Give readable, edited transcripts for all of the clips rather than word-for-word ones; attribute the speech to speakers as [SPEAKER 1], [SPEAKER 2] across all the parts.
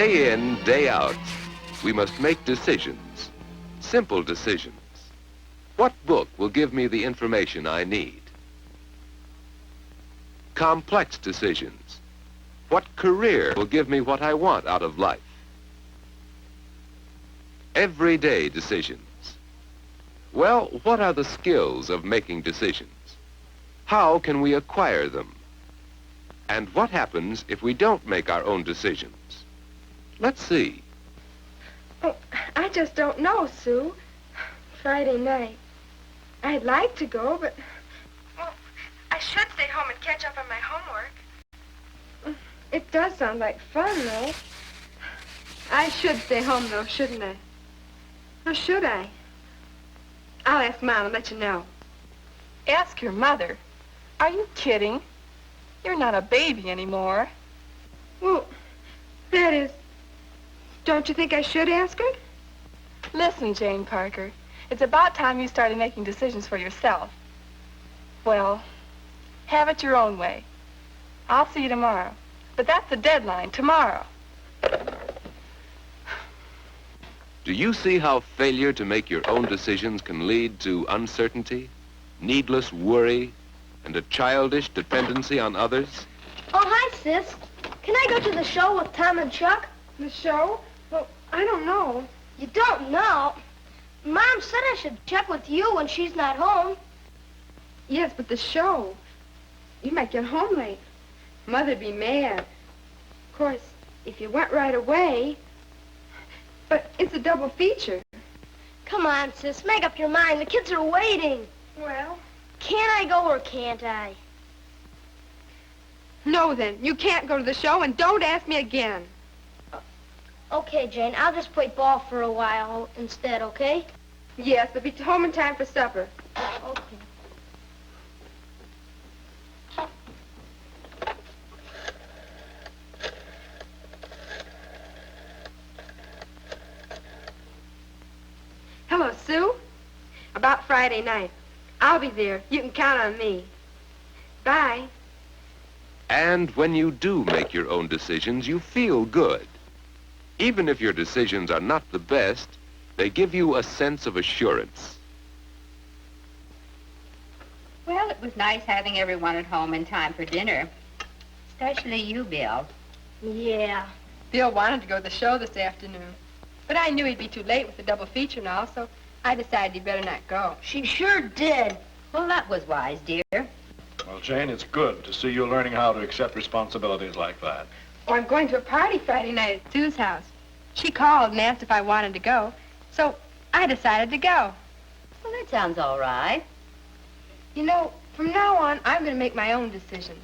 [SPEAKER 1] Day in, day out, we must make decisions, simple decisions. What book will give me the information I need? Complex decisions. What career will give me what I want out of life? Everyday decisions. Well, what are the skills of making decisions? How can we acquire them? And what happens if we don't make our own decisions? Let's see.
[SPEAKER 2] Oh, I just don't know, Sue. Friday night. I'd like to go, but... Well, I should stay home and catch up on my homework. It does sound like fun, though. I should stay home, though, shouldn't I? Or should I? I'll ask Mom and let you know.
[SPEAKER 3] Ask your mother? Are you kidding? You're not a baby anymore.
[SPEAKER 2] Well, that is... Don't you think I should ask her?
[SPEAKER 3] Listen, Jane Parker, it's about time you started making decisions for yourself. Well, have it your own way. I'll see you tomorrow. But that's the deadline, tomorrow.
[SPEAKER 1] Do you see how failure to make your own decisions can lead to uncertainty, needless worry, and a childish dependency on others?
[SPEAKER 4] Oh, hi, Sis. Can I go to the show with Tom and Chuck?
[SPEAKER 2] The show? Well, I don't know.
[SPEAKER 4] You don't know? Mom said I should check with you when she's not home.
[SPEAKER 2] Yes, but the show. You might get home late. Mother'd be mad. Of course, if you went right away... But it's a double feature.
[SPEAKER 4] Come on, Sis. Make up your mind. The kids are waiting.
[SPEAKER 2] Well...
[SPEAKER 4] Can I go or can't I?
[SPEAKER 2] No, then. You can't go to the show, and don't ask me again.
[SPEAKER 4] Okay, Jane. I'll just play ball for a while instead, okay?
[SPEAKER 2] Yes, but be home in time for supper.
[SPEAKER 4] Okay.
[SPEAKER 2] Hello, Sue. About Friday night. I'll be there. You can count on me. Bye.
[SPEAKER 1] And when you do make your own decisions, you feel good. Even if your decisions are not the best, they give you a sense of assurance.
[SPEAKER 5] Well, it was nice having everyone at home in time for dinner. Especially you, Bill.
[SPEAKER 4] Yeah.
[SPEAKER 2] Bill wanted to go to the show this afternoon. But I knew he'd be too late with the double feature and all, so I decided he'd better not go.
[SPEAKER 4] She sure did.
[SPEAKER 5] Well, that was wise, dear.
[SPEAKER 6] Well, Jane, it's good to see you learning how to accept responsibilities like that.
[SPEAKER 2] Oh, I'm going to a party Friday night at Sue's house. She called and asked if I wanted to go, so I decided to go.
[SPEAKER 5] Well, that sounds all right.
[SPEAKER 2] You know, from now on, I'm going to make my own decisions.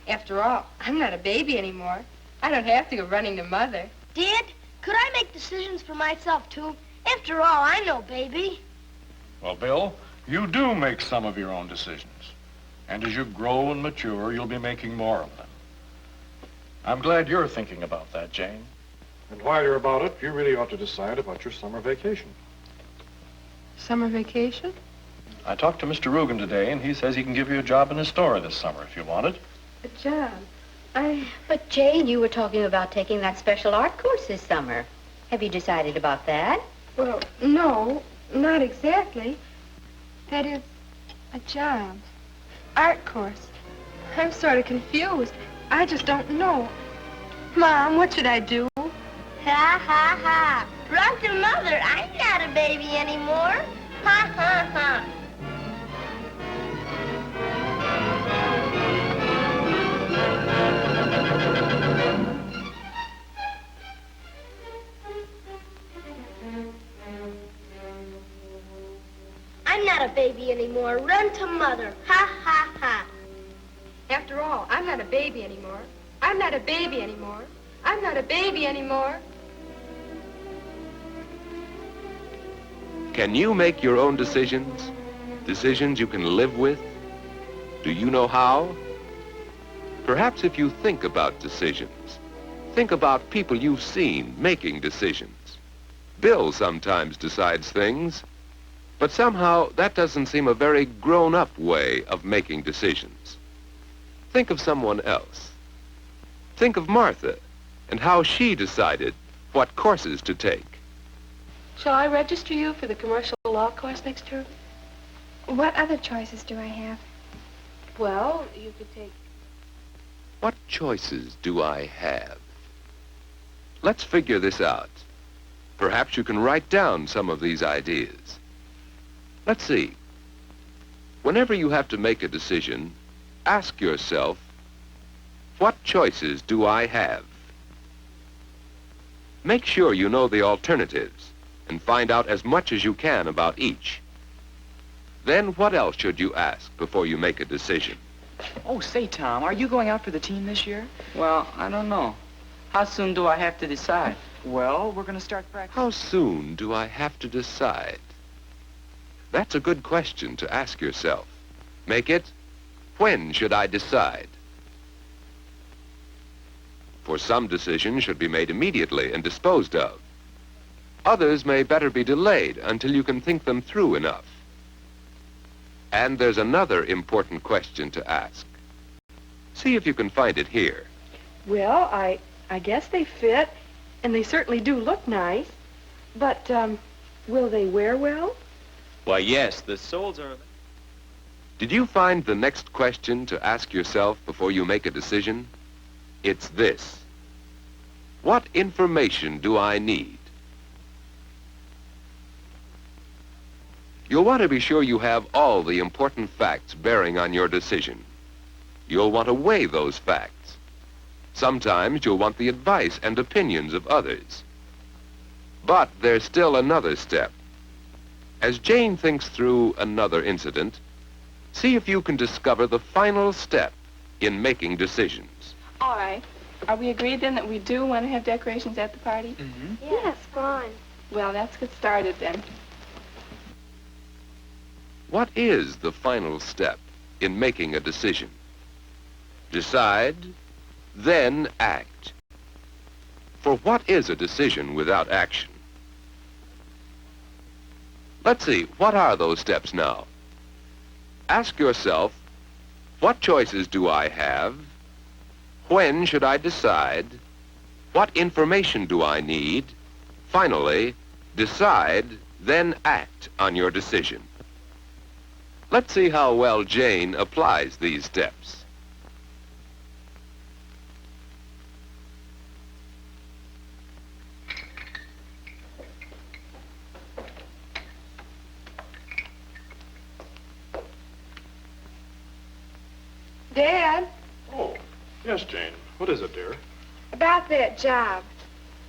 [SPEAKER 2] After all, I'm not a baby anymore. I don't have to go running to Mother.
[SPEAKER 4] Dad, could I make decisions for myself, too? After all, I'm no baby.
[SPEAKER 6] Well, Bill, you do make some of your own decisions. And as you grow and mature, you'll be making more of them. I'm glad you're thinking about that, Jane.
[SPEAKER 7] And while you're about it, you really ought to decide about your summer vacation.
[SPEAKER 2] Summer vacation?
[SPEAKER 6] I talked to Mr. Rugen today, and he says he can give you a job in his store this summer if you want it.
[SPEAKER 2] A job?
[SPEAKER 5] But, Jane, you were talking about taking that special art course this summer. Have you decided about that?
[SPEAKER 2] Well, no, not exactly. That is, a job. Art course. I'm sort of confused. I just don't know. Mom, what should I do?
[SPEAKER 4] Ha, ha, ha. Run to Mother. I'm not a baby anymore. Ha, ha, ha. I'm not a baby anymore. Run to Mother. Ha, ha, ha.
[SPEAKER 2] After all, I'm not a baby anymore. I'm not a baby anymore. I'm not a baby anymore.
[SPEAKER 1] Can you make your own decisions? Decisions you can live with? Do you know how? Perhaps if you think about decisions, think about people you've seen making decisions. Bill sometimes decides things, but somehow that doesn't seem a very grown-up way of making decisions. Think of someone else. Think of Martha and how she decided what courses to take.
[SPEAKER 3] Shall I register you for the commercial law course next term?
[SPEAKER 2] What other choices do I have?
[SPEAKER 3] Well, you could take...
[SPEAKER 1] What choices do I have? Let's figure this out. Perhaps you can write down some of these ideas. Let's see. Whenever you have to make a decision, ask yourself, what choices do I have? Make sure you know the alternatives and find out as much as you can about each. Then what else should you ask before you make a decision?
[SPEAKER 8] Oh, say, Tom, are you going out for the team this year? Well, I don't know. How soon do I have to decide? Well, we're going to start practicing.
[SPEAKER 1] How soon do I have to decide? That's a good question to ask yourself. Make it, when should I decide? For some decisions should be made immediately and disposed of. Others may better be delayed until you can think them through enough. And there's another important question to ask. See if you can find it here.
[SPEAKER 3] Well, I guess they fit, and they certainly do look nice. But, will they wear well?
[SPEAKER 8] Why, yes, the soles are...
[SPEAKER 1] Did you find the next question to ask yourself before you make a decision? It's this. What information do I need? You'll want to be sure you have all the important facts bearing on your decision. You'll want to weigh those facts. Sometimes you'll want the advice and opinions of others. But there's still another step. As Jane thinks through another incident, see if you can discover the final step in making decisions.
[SPEAKER 3] All right. Are we agreed then that we do want to have decorations at the party?
[SPEAKER 8] Mm-hmm.
[SPEAKER 2] Yes, fine.
[SPEAKER 3] Well, let's get started then.
[SPEAKER 1] What is the final step in making a decision? Decide, then act. For what is a decision without action? Let's see, what are those steps now? Ask yourself, what choices do I have? When should I decide? What information do I need? Finally, decide, then act on your decision. Let's see how well Jane applies these steps.
[SPEAKER 2] Dad,
[SPEAKER 7] Oh, yes, Jane. What is it, dear?
[SPEAKER 2] about that job.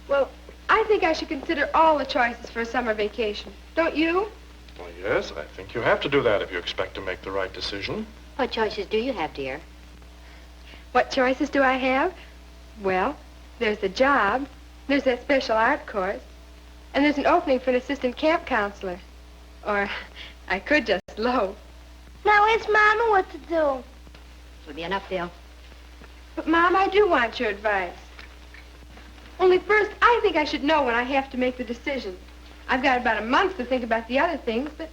[SPEAKER 2] Well, I think I should consider all the choices for a summer vacation. Don't you?
[SPEAKER 7] Well, yes, I think you have to do that if you expect to make the right decision.
[SPEAKER 5] What choices do you have, dear?
[SPEAKER 2] What choices do I have? Well, there's the job, there's that special art course, and there's an opening for an assistant camp counselor. Or I could just loaf.
[SPEAKER 4] Now ask Mama what to do.
[SPEAKER 5] It'll be enough, Bill.
[SPEAKER 2] But, Mom, I do want your advice. Only first, I think I should know when I have to make the decision. I've got about a month to think about the other things, but...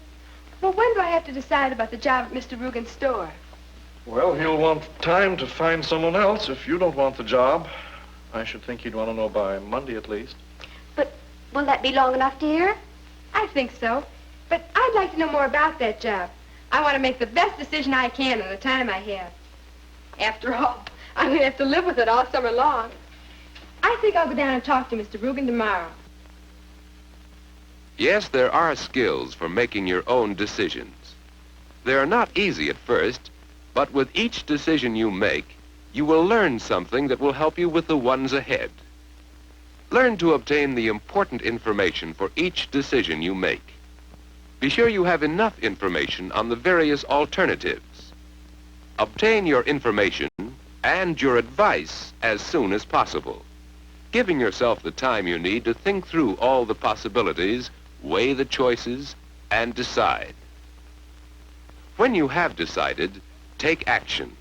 [SPEAKER 2] Well, when do I have to decide about the job at Mr. Rugen's store?
[SPEAKER 7] Well, he'll want time to find someone else if you don't want the job. I should think he'd want to know by Monday at least.
[SPEAKER 2] But will that be long enough, dear? I think so. But I'd like to know more about that job. I want to make the best decision I can in the time I have. After all, I'm going to have to live with it all summer long. I think I'll go down and talk to Mr. Rugen tomorrow.
[SPEAKER 1] Yes, there are skills for making your own decisions. They are not easy at first, but with each decision you make, you will learn something that will help you with the ones ahead. Learn to obtain the important information for each decision you make. Be sure you have enough information on the various alternatives. Obtain your information and your advice as soon as possible, giving yourself the time you need to think through all the possibilities, weigh the choices, and decide. When you have decided, take action.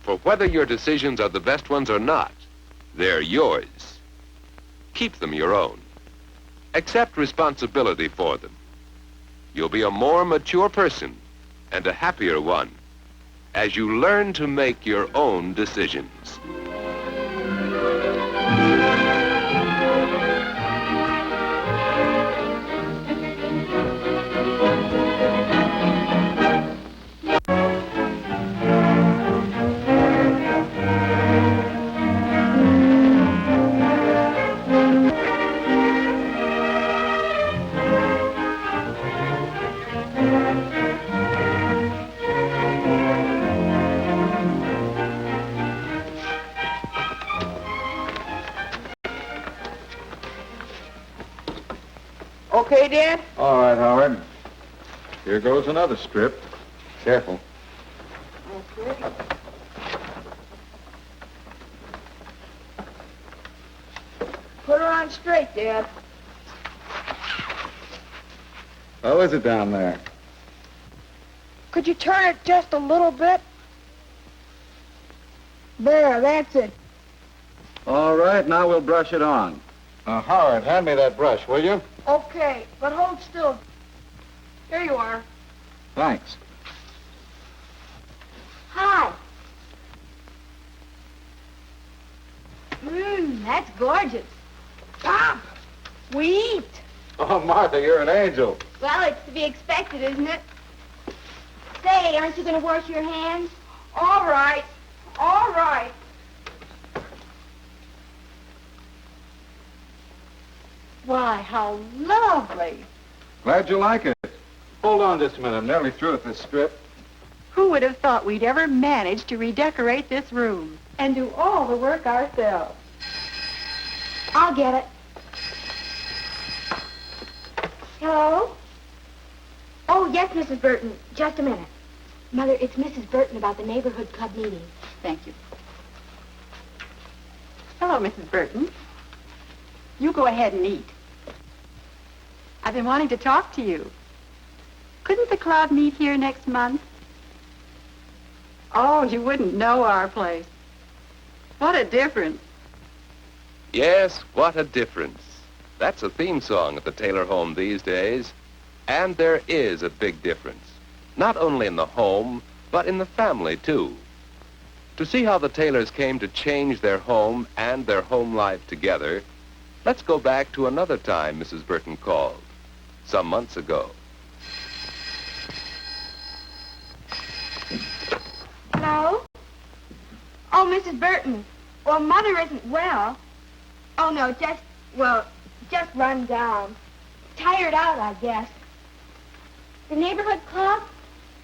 [SPEAKER 1] For whether your decisions are the best ones or not, they're yours. Keep them your own. Accept responsibility for them. You'll be a more mature person and a happier one as you learn to make your own decisions.
[SPEAKER 2] Okay, Dad?
[SPEAKER 6] All right, Howard. Here goes another strip. Careful.
[SPEAKER 2] Okay. Put her on straight, Dad.
[SPEAKER 6] How is it down there?
[SPEAKER 2] Could you turn it just a little bit? There, that's it.
[SPEAKER 6] All right, now we'll brush it on. Howard, hand me that brush, will you?
[SPEAKER 2] Okay, but hold still. Here you are.
[SPEAKER 6] Thanks.
[SPEAKER 5] Hi. That's gorgeous.
[SPEAKER 2] Pop, we eat.
[SPEAKER 6] Oh, Martha, you're an angel.
[SPEAKER 5] Well, it's to be expected, isn't it? Say, aren't you going to wash your hands?
[SPEAKER 2] All right, all right.
[SPEAKER 5] Why, how lovely.
[SPEAKER 6] Glad you like it. Hold on just a minute. I'm nearly through with this strip.
[SPEAKER 9] Who would have thought we'd ever manage to redecorate this room and do all the work ourselves?
[SPEAKER 5] I'll get it. Hello? Oh, yes, Mrs. Burton. Just a minute. Mother, it's Mrs. Burton about the neighborhood club meeting.
[SPEAKER 9] Thank you. Hello, Mrs. Burton. You go ahead and eat. I've been wanting to talk to you. Couldn't the club meet here next month? Oh, you wouldn't know our place. What a difference.
[SPEAKER 1] Yes, what a difference. That's a theme song at the Taylor home these days. And there is a big difference. Not only in the home, but in the family, too. To see how the Taylors came to change their home and their home life together, let's go back to another time Mrs. Burton called, some months ago.
[SPEAKER 2] Hello? Oh, Mrs. Burton. Well, Mother isn't well. Oh, no, just run down. Tired out, I guess.
[SPEAKER 5] The neighborhood club?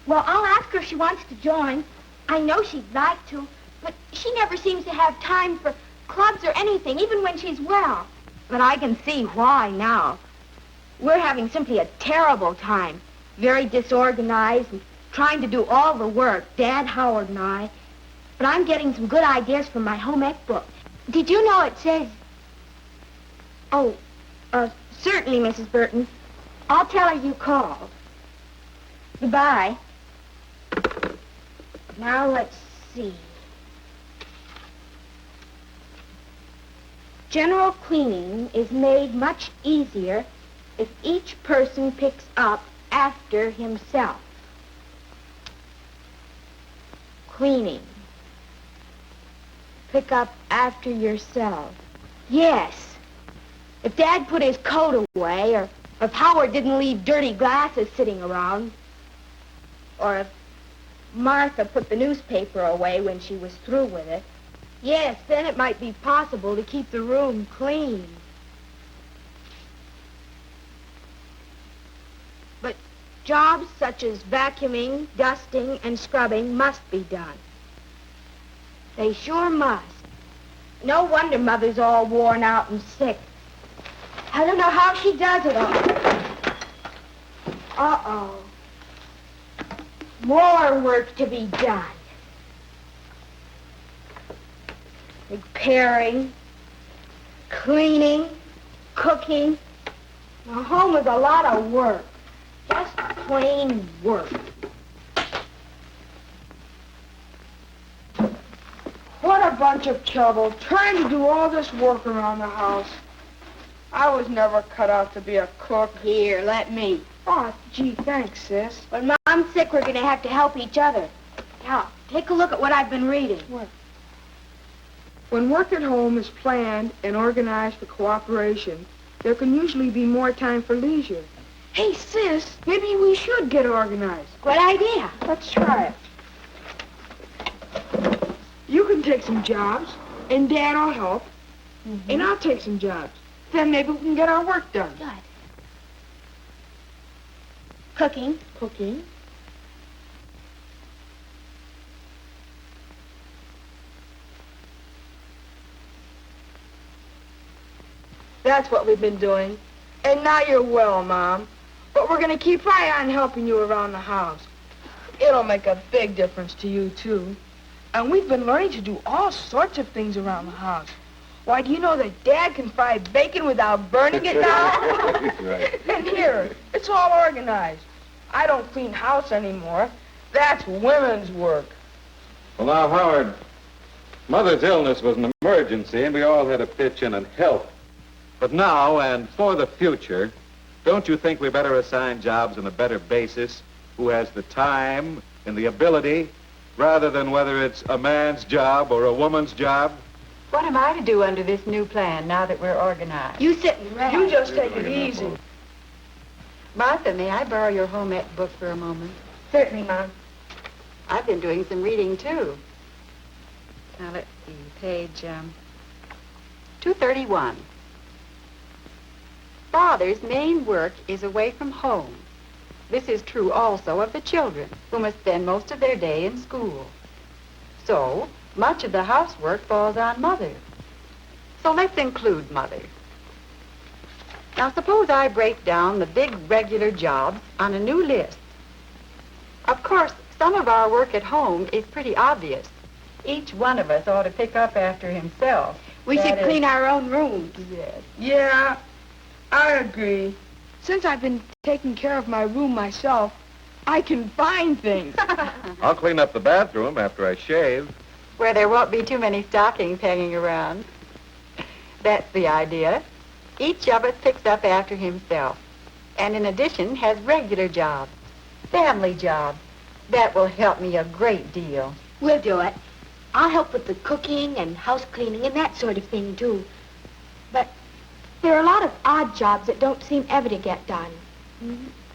[SPEAKER 5] Well, I'll ask her if she wants to join. I know she'd like to, but she never seems to have time for clubs or anything, even when she's well.
[SPEAKER 2] But I can see why now. We're having simply a terrible time. Very disorganized and trying to do all the work, Dad, Howard, and I. But I'm getting some good ideas from my home ec book. Did you know it says... Oh, certainly, Mrs. Burton. I'll tell her you called. Goodbye. Now, let's see. General cleaning is made much easier if each person picks up after himself. Cleaning. Pick up after yourself. Yes. If Dad put his coat away, or if Howard didn't leave dirty glasses sitting around, or if Martha put the newspaper away when she was through with it, yes, then it might be possible to keep the room clean. But jobs such as vacuuming, dusting, and scrubbing must be done. They sure must. No wonder Mother's all worn out and sick. I don't know how she does it all. Uh-oh. More work to be done. Repairing, cleaning, cooking. Now, home is a lot of work. Just plain work. What a bunch of trouble trying to do all this work around the house. I was never cut out to be a cook.
[SPEAKER 5] Here, let me.
[SPEAKER 2] Oh, gee, thanks, sis.
[SPEAKER 5] When Mom's sick, we're going to have to help each other. Now, take a look at what I've been reading.
[SPEAKER 2] What? When work at home is planned and organized for cooperation, there can usually be more time for leisure. Hey, sis, maybe we should get organized.
[SPEAKER 5] Good idea.
[SPEAKER 2] Let's try it. You can take some jobs, and Dad will help, and I'll take some jobs. Then maybe we can get our work done.
[SPEAKER 5] Good. Cooking.
[SPEAKER 2] Cooking. That's what we've been doing. And now you're well, Mom. But we're going to keep right on helping you around the house. It'll make a big difference to you, too. And we've been learning to do all sorts of things around the house. Why, do you know that Dad can fry bacon without burning it down?
[SPEAKER 1] Right.
[SPEAKER 2] And here, it's all organized. I don't clean house anymore. That's women's work.
[SPEAKER 10] Well, now, Howard, Mother's illness was an emergency, and we all had to pitch in and help. But now, and for the future, don't you think we better assign jobs on a better basis, who has the time and the ability, rather than whether it's a man's job or a woman's job?
[SPEAKER 9] What am I to do under this new plan now that we're organized?
[SPEAKER 5] You sit and rest.
[SPEAKER 2] You just take it easy.
[SPEAKER 9] Martha, may I borrow your home ec book for a moment?
[SPEAKER 5] Certainly, Mom.
[SPEAKER 9] I've been doing some reading, too. Now, let's see, page 231. Father's main work is away from home. This is true also of the children, who must spend most of their day in school. So, much of the housework falls on Mother. So let's include Mother. Now, suppose I break down the big regular jobs on a new list. Of course, some of our work at home is pretty obvious. Each one of us ought to pick up after himself.
[SPEAKER 5] We should clean our own rooms.
[SPEAKER 9] Yes.
[SPEAKER 2] Yeah, I agree. Since I've been taking care of my room myself, I can find things.
[SPEAKER 10] I'll clean up the bathroom after I shave.
[SPEAKER 9] Where there won't be too many stockings hanging around. That's the idea. Each of us picks up after himself. And in addition, has regular jobs. Family jobs. That will help me a great deal.
[SPEAKER 5] We'll do it. I'll help with the cooking and house cleaning and that sort of thing, too. But there are a lot of odd jobs that don't seem ever to get done.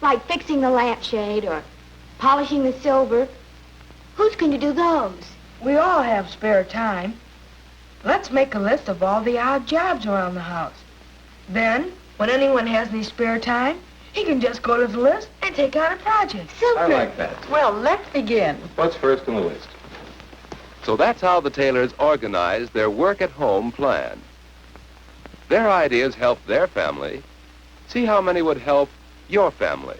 [SPEAKER 5] Like fixing the lampshade or polishing the silver. Who's going to do those?
[SPEAKER 2] We all have spare time. Let's make a list of all the odd jobs around the house. Then, when anyone has any spare time, he can just go to the list and take on a project.
[SPEAKER 5] Super.
[SPEAKER 10] I like that.
[SPEAKER 9] Well, let's begin.
[SPEAKER 10] What's first on the list?
[SPEAKER 1] So that's how the Taylors organized their work-at-home plan. Their ideas helped their family. See how many would help your family.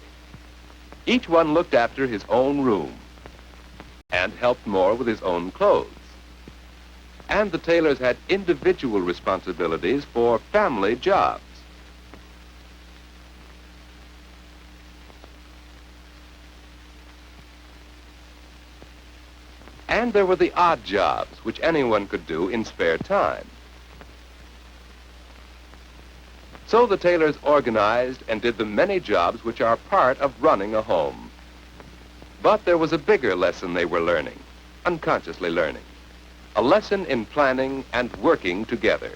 [SPEAKER 1] Each one looked after his own room and helped more with his own clothes. And the Taylors had individual responsibilities for family jobs. And there were the odd jobs, which anyone could do in spare time. So the Taylors organized and did the many jobs which are part of running a home. But there was a bigger lesson they were learning, unconsciously learning. A lesson in planning and working together.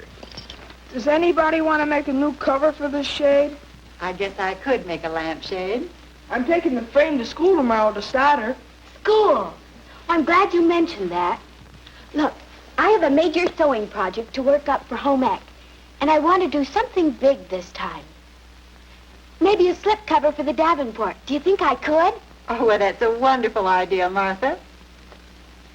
[SPEAKER 2] Does anybody want to make a new cover for this shade?
[SPEAKER 9] I guess I could make a lampshade.
[SPEAKER 2] I'm taking the frame to school tomorrow to solder.
[SPEAKER 5] School. I'm glad you mentioned that. Look, I have a major sewing project to work up for home ec, and I want to do something big this time. Maybe a slipcover for the Davenport. Do you think I could?
[SPEAKER 9] Oh, well, that's a wonderful idea, Martha.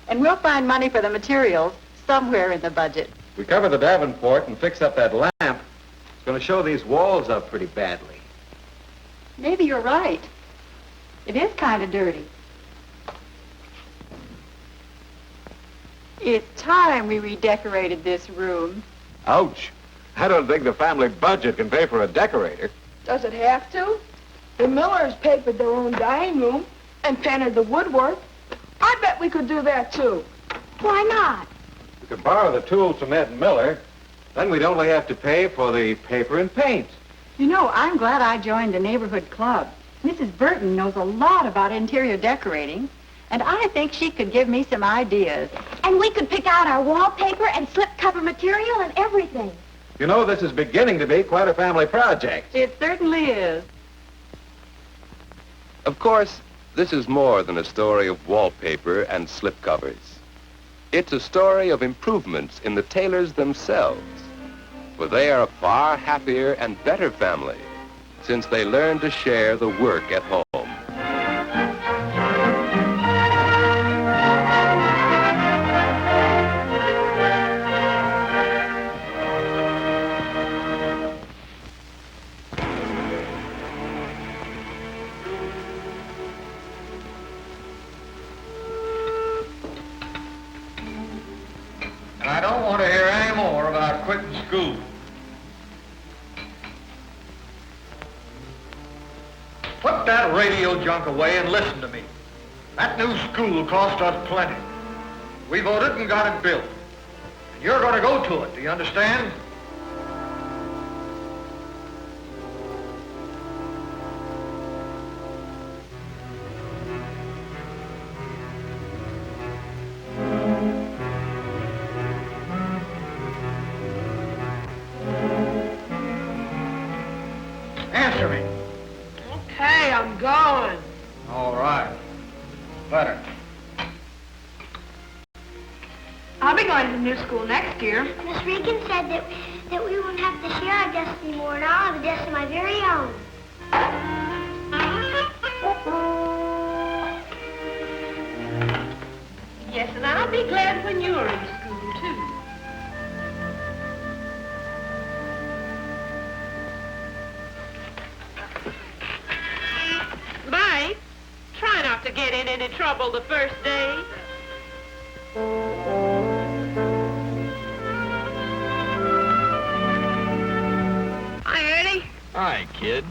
[SPEAKER 9] And we'll find money for the materials somewhere in the budget.
[SPEAKER 10] We cover the Davenport and fix up that lamp. It's going to show these walls up pretty badly.
[SPEAKER 9] Maybe you're right. It is kind of dirty. It's time we redecorated this room.
[SPEAKER 10] Ouch. I don't think the family budget can pay for a decorator.
[SPEAKER 2] Does it have to? The Millers papered their own dining room and painted the woodwork. I bet we could do that, too.
[SPEAKER 5] Why not?
[SPEAKER 10] We could borrow the tools from Ed Miller. Then we'd only have to pay for the paper and paint.
[SPEAKER 9] You know, I'm glad I joined the neighborhood club. Mrs. Burton knows a lot about interior decorating, and I think she could give me some ideas.
[SPEAKER 5] And we could pick out our wallpaper and slipcover material and everything.
[SPEAKER 10] You know, this is beginning to be quite a family project.
[SPEAKER 9] It certainly is.
[SPEAKER 1] Of course, this is more than a story of wallpaper and slipcovers. It's a story of improvements in the Taylors themselves, for they are a far happier and better family since they learned to share the work at home.
[SPEAKER 7] school. Put that radio junk away and listen to me. That new school cost us plenty. We voted and got it built. And you're going to go to it, do you understand? Answer me.
[SPEAKER 11] Okay, I'm going.
[SPEAKER 7] All right. Better.
[SPEAKER 11] I'll be going to the new school next year.
[SPEAKER 4] Miss Regan said that we won't have to share our desk anymore, and I'll have a desk of my very own.
[SPEAKER 11] Yes, and I'll be glad when you're in school, too. Mike, try not to get in any trouble the first day. Hi, Ernie.
[SPEAKER 12] Hi, kid.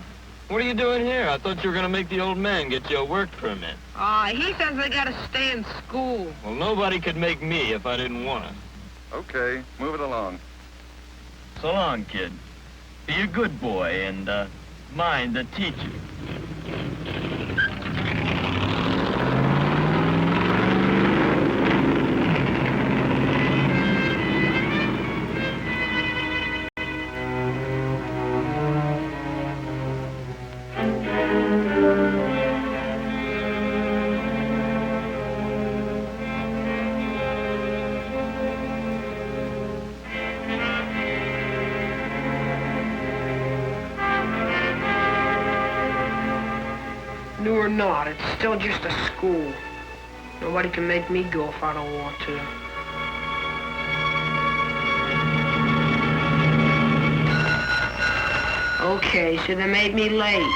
[SPEAKER 12] What are you doing here? I thought you were going to make the old man get you a work permit.
[SPEAKER 11] He says I gotta stay in school.
[SPEAKER 12] Well, nobody could make me if I didn't want to.
[SPEAKER 13] Okay, move it along.
[SPEAKER 12] So long, kid. Be a good boy and mind the teacher.
[SPEAKER 11] New or not, it's still just a school. Nobody can make me go if I don't want to. Okay, so they made me late.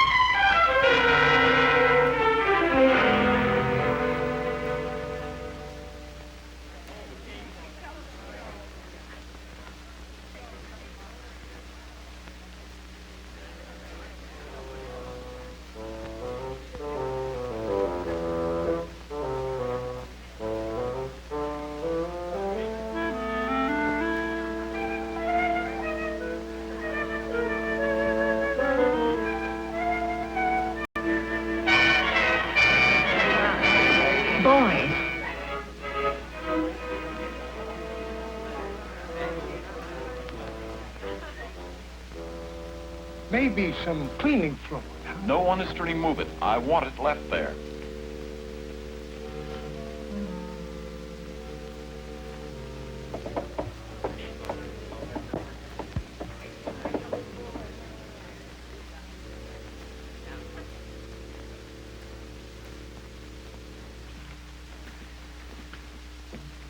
[SPEAKER 5] Boys.
[SPEAKER 14] Maybe some cleaning fluid.
[SPEAKER 6] No one is to remove it. I want it left there.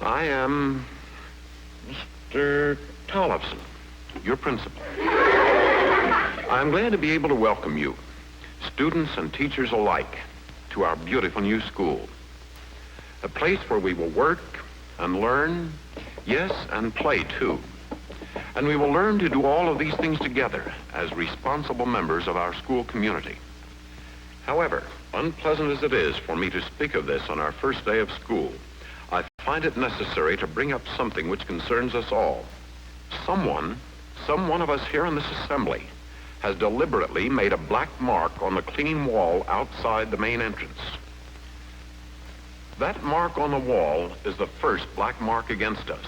[SPEAKER 1] I am Mr. Tollefson, your principal. I'm glad to be able to welcome you, students and teachers alike, to our beautiful new school. A place where we will work and learn, yes, and play too. And we will learn to do all of these things together as responsible members of our school community. However, unpleasant as it is for me to speak of this on our first day of school, I find it necessary to bring up something which concerns us all. Some one of us here in this assembly has deliberately made a black mark on the clean wall outside the main entrance. That mark on the wall is the first black mark against us,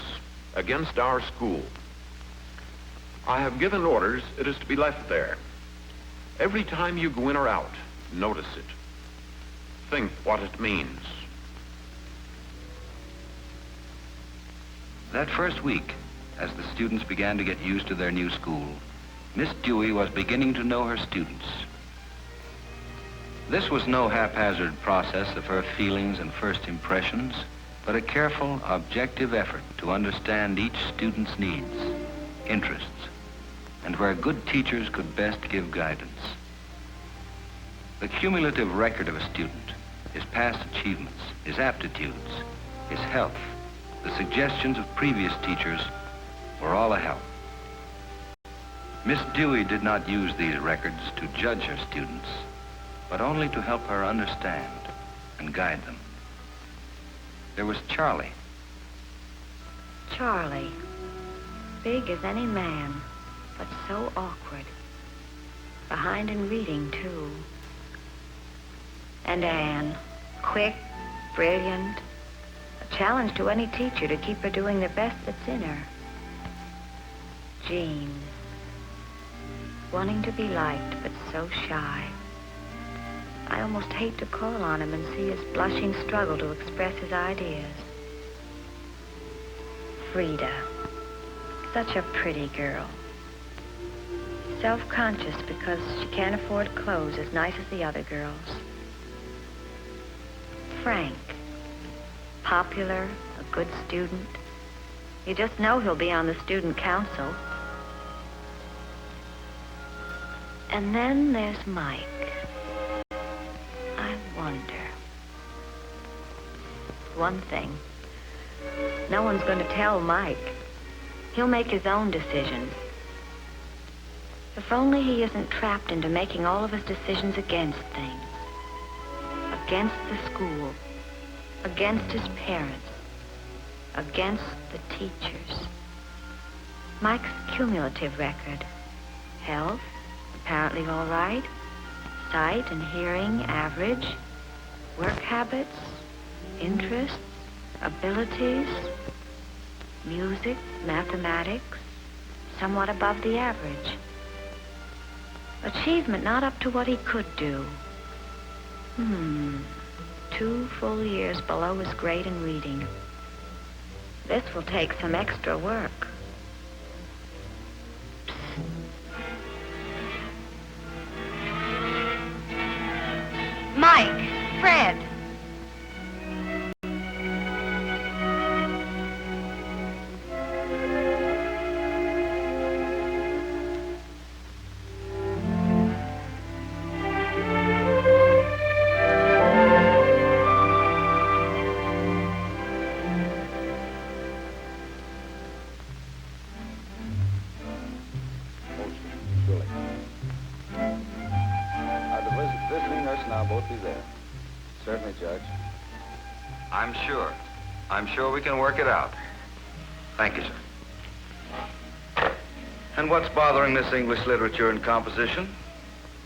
[SPEAKER 1] against our school. I have given orders it is to be left there. Every time you go in or out, notice it. Think what it means.
[SPEAKER 15] That first week, as the students began to get used to their new school, Miss Dewey was beginning to know her students. This was no haphazard process of her feelings and first impressions, but a careful, objective effort to understand each student's needs, interests, and where good teachers could best give guidance. The cumulative record of a student, his past achievements, his aptitudes, his health, the suggestions of previous teachers were all a help. Miss Dewey did not use these records to judge her students, but only to help her understand and guide them. There was Charlie.
[SPEAKER 16] Charlie, big as any man, but so awkward. Behind in reading, too. And Anne, quick, brilliant, a challenge to any teacher to keep her doing the best that's in her. Jean, wanting to be liked, but so shy. I almost hate to call on him and see his blushing struggle to express his ideas. Frida, such a pretty girl. Self-conscious because she can't afford clothes as nice as the other girls. Frank, popular, a good student. You just know he'll be on the student council. And then there's Mike. I wonder. One thing, no one's going to tell Mike. He'll make his own decisions. If only he isn't trapped into making all of his decisions against things. Against the school. Against his parents. Against the teachers. Mike's cumulative record. Health, apparently all right. Sight and hearing, average. Work habits, interests, abilities. Music, mathematics, somewhat above the average. Achievement not up to what he could do. 2 full years below his grade in reading. This will take some extra work. Mike, Fred.
[SPEAKER 15] I'm sure we can work it out. Thank you, sir. And what's bothering Miss English literature and composition?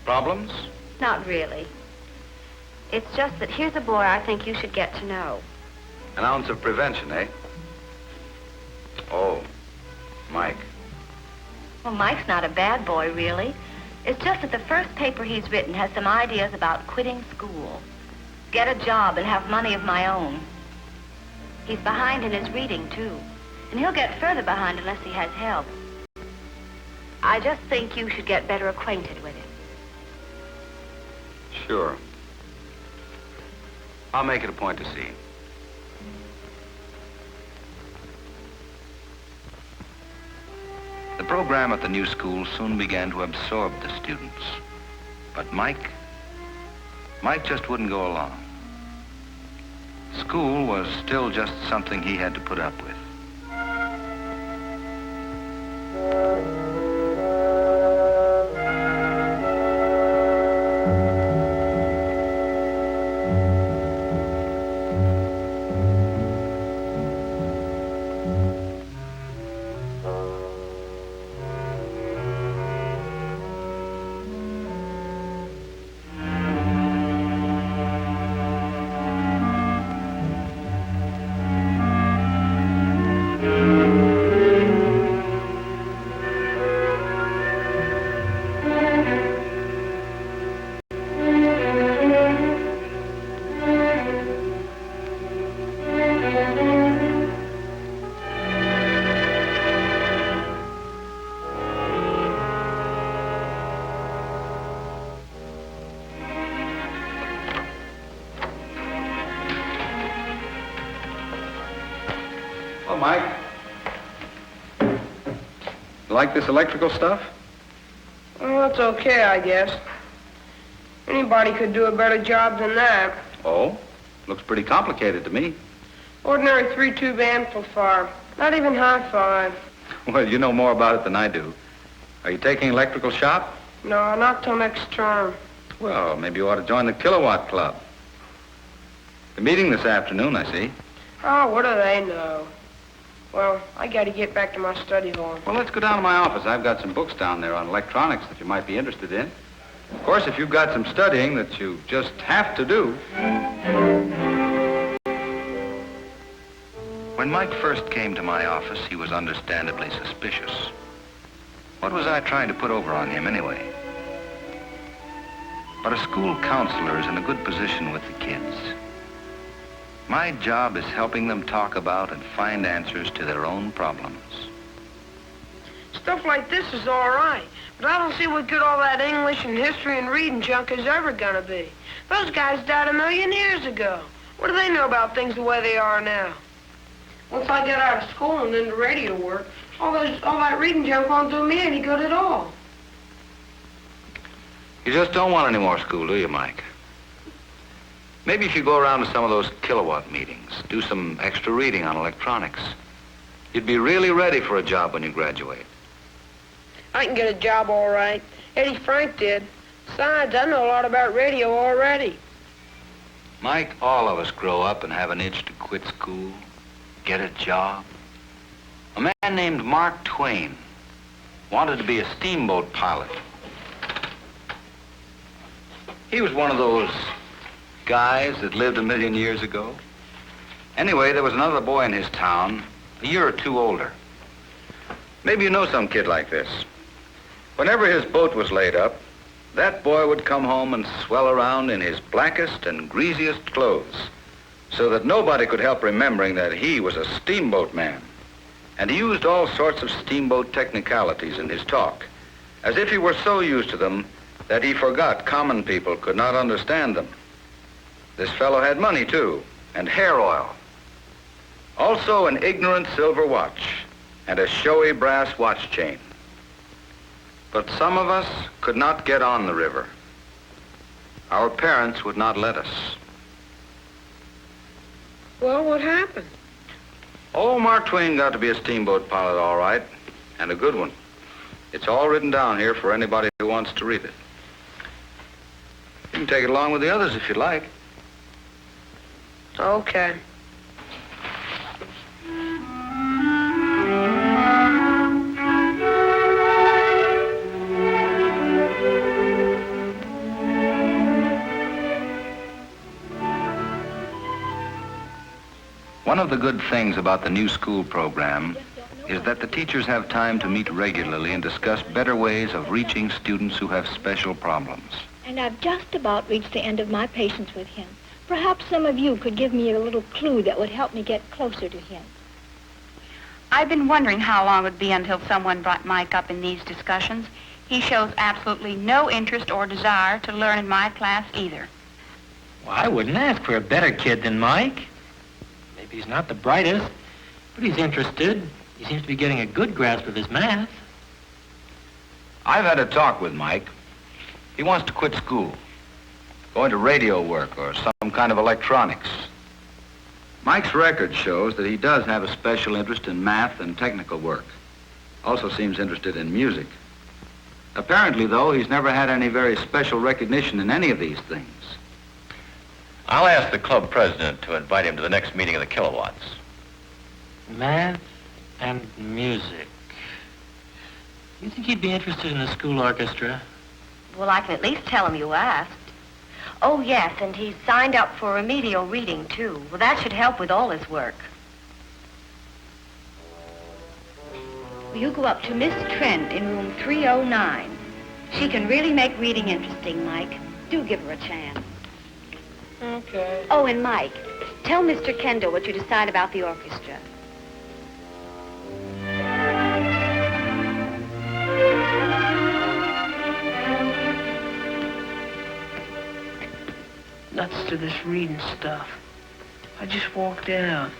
[SPEAKER 15] Problems?
[SPEAKER 16] Not really. It's just that here's a boy I think you should get to know.
[SPEAKER 15] An ounce of prevention, eh? Oh, Mike.
[SPEAKER 16] Well, Mike's not a bad boy, really. It's just that the first paper he's written has some ideas about quitting school. Get a job and have money of my own. He's behind in his reading, too. And he'll get further behind unless he has help. I just think you should get better acquainted with him.
[SPEAKER 15] Sure. I'll make it a point to see him. The program at the new school soon began to absorb the students. But Mike just wouldn't go along. School was still just something he had to put up with.
[SPEAKER 13] Mike. You like this electrical stuff?
[SPEAKER 11] Well, it's okay, I guess. Anybody could do a better job than that.
[SPEAKER 13] Oh? Looks pretty complicated to me.
[SPEAKER 11] Ordinary 3-tube amplifier. Not even hi-fi.
[SPEAKER 13] Well, you know more about it than I do. Are you taking electrical shop?
[SPEAKER 11] No, not till next term.
[SPEAKER 13] Well, maybe you ought to join the kilowatt club. The meeting this afternoon, I see.
[SPEAKER 11] Oh, what do they know? Well, I gotta get back to my study hall.
[SPEAKER 13] Well, let's go down to my office. I've got some books down there on electronics that you might be interested in. Of course, if you've got some studying that you just have to do.
[SPEAKER 15] When Mike first came to my office, he was understandably suspicious. What was I trying to put over on him anyway? But a school counselor is in a good position with the kids. My job is helping them talk about and find answers to their own problems.
[SPEAKER 11] Stuff like this is all right, but I don't see what good all that English and history and reading junk is ever gonna be. Those guys died 1,000,000 years ago. What do they know about things the way they are now? Once I get out of school and into radio work, all that reading junk won't do me any good at all.
[SPEAKER 15] You just don't want any more school, do you, Mike? Maybe if you go around to some of those kilowatt meetings, do some extra reading on electronics, you'd be really ready for a job when you graduate.
[SPEAKER 11] I can get a job all right. Eddie Frank did. Besides, I know a lot about radio already.
[SPEAKER 15] Mike, all of us grow up and have an itch to quit school, get a job. A man named Mark Twain wanted to be a steamboat pilot. He was one of those guys that lived 1,000,000 years ago. Anyway, there was another boy in his town, a year or two older. Maybe you know some kid like this. Whenever his boat was laid up, that boy would come home and swell around in his blackest and greasiest clothes, so that nobody could help remembering that he was a steamboat man. And he used all sorts of steamboat technicalities in his talk, as if he were so used to them that he forgot common people could not understand them. This fellow had money, too, and hair oil. Also an ignorant silver watch and a showy brass watch chain. But some of us could not get on the river. Our parents would not let us.
[SPEAKER 11] Well, what happened?
[SPEAKER 15] Oh, Mark Twain got to be a steamboat pilot, all right, and a good one. It's all written down here for anybody who wants to read it. You can take it along with the others if you like.
[SPEAKER 11] Okay.
[SPEAKER 15] One of the good things about the new school program is that the teachers have time to meet regularly and discuss better ways of reaching students who have special problems.
[SPEAKER 5] And I've just about reached the end of my patience with him. Perhaps some of you could give me a little clue that would help me get closer to him.
[SPEAKER 9] I've been wondering how long it would be until someone brought Mike up in these discussions. He shows absolutely no interest or desire to learn in my class either.
[SPEAKER 17] Well, I wouldn't ask for a better kid than Mike. Maybe he's not the brightest, but he's interested. He seems to be getting a good grasp of his math.
[SPEAKER 15] I've had a talk with Mike. He wants to quit school, go into radio work or some kind of electronics. Mike's record shows that he does have a special interest in math and technical work. Also seems interested in music. Apparently, though, he's never had any very special recognition in any of these things.
[SPEAKER 18] I'll ask the club president to invite him to the next meeting of the kilowatts.
[SPEAKER 17] Math and music. You think he'd be interested in the school orchestra?
[SPEAKER 16] Well, I can at least tell him you asked. Oh, yes, and he's signed up for remedial reading, too. Well, that should help with all his work. Well, you go up to Miss Trent in room 309. She can really make reading interesting, Mike. Do give her a chance.
[SPEAKER 11] Okay.
[SPEAKER 16] Oh, and Mike, tell Mr. Kendall what you decide about the orchestra.
[SPEAKER 11] Nuts to this reading stuff. I just walked down.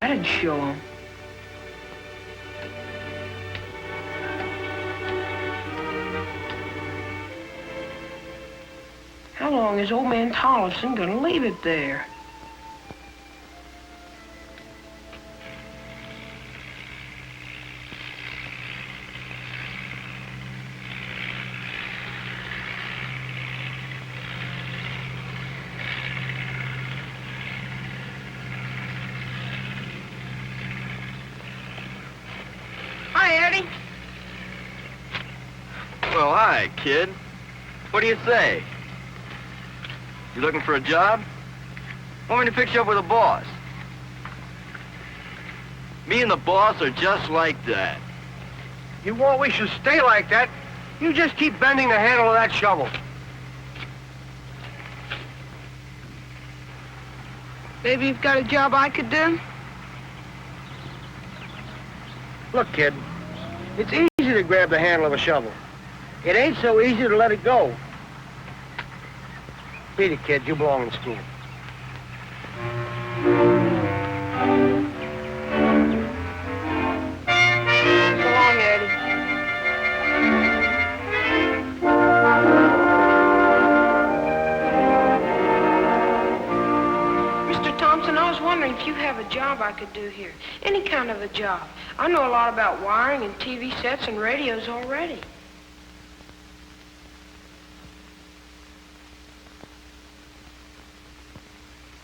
[SPEAKER 11] That'd show him. How long is old man Tollefson gonna leave it there?
[SPEAKER 12] Well, hi, kid. What do you say? You looking for a job? Want me to fix you up with a boss? Me and the boss are just like that.
[SPEAKER 11] You want we should stay like that? You just keep bending the handle of that shovel. Maybe you've got a job I could do? Look, kid, it's easy to grab the handle of a shovel. It ain't so easy to let it go. Beat it, kid. You belong in school. So long, Eddie. Mr. Thompson, I was wondering if you have a job I could do here. Any kind of a job. I know a lot about wiring and TV sets and radios already.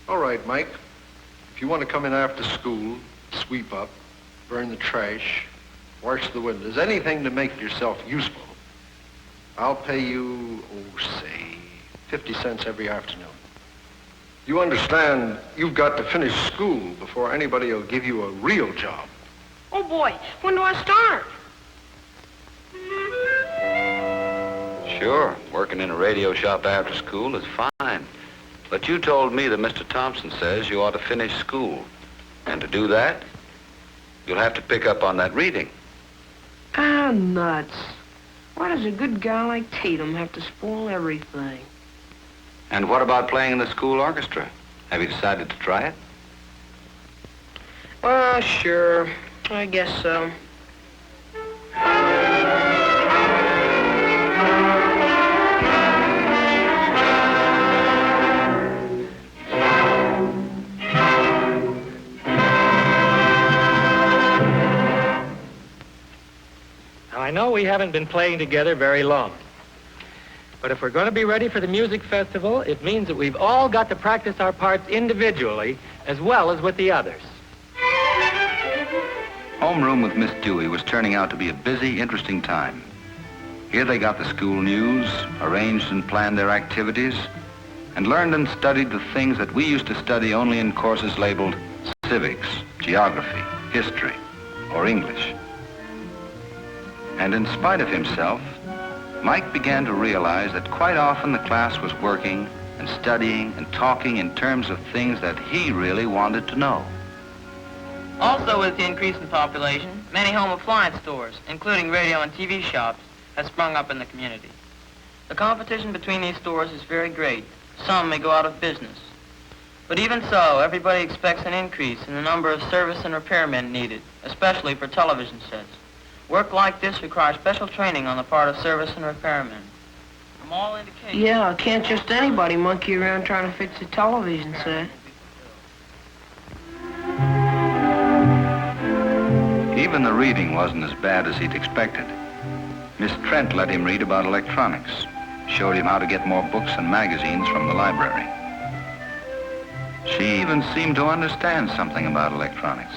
[SPEAKER 7] All right, Mike. If you want to come in after school, sweep up, burn the trash, wash the windows, anything to make yourself useful, I'll pay you, say, 50 cents every afternoon. You understand, you've got to finish school before anybody will give you a real job.
[SPEAKER 11] Oh, boy. When do I start?
[SPEAKER 13] Sure, working in a radio shop after school is fine. But you told me that Mr. Thompson says you ought to finish school. And to do that, you'll have to pick up on that reading.
[SPEAKER 11] Ah, nuts. Why does a good guy like Tatum have to spoil everything?
[SPEAKER 13] And what about playing in the school orchestra? Have you decided to try it?
[SPEAKER 11] Sure. I guess so.
[SPEAKER 17] I know we haven't been playing together very long. But if we're going to be ready for the music festival, it means that we've all got to practice our parts individually as well as with the others.
[SPEAKER 13] Homeroom with Miss Dewey was turning out to be a busy, interesting time. Here they got the school news, arranged and planned their activities, and learned and studied the things that we used to study only in courses labeled civics, geography, history, or English. And in spite of himself, Mike began to realize that quite often the class was working and studying and talking in terms of things that he really wanted to know.
[SPEAKER 8] Also, with the increase in population, many home appliance stores, including radio and TV shops, have sprung up in the community. The competition between these stores is very great. Some may go out of business. But even so, everybody expects an increase in the number of service and repairmen needed, especially for television sets. Work like this requires special training on the part of service and repairmen. From all indications...
[SPEAKER 11] Yeah, can't just anybody monkey around trying to fix a television set.
[SPEAKER 13] Even the reading wasn't as bad as he'd expected. Miss Trent let him read about electronics, showed him how to get more books and magazines from the library. She even seemed to understand something about electronics,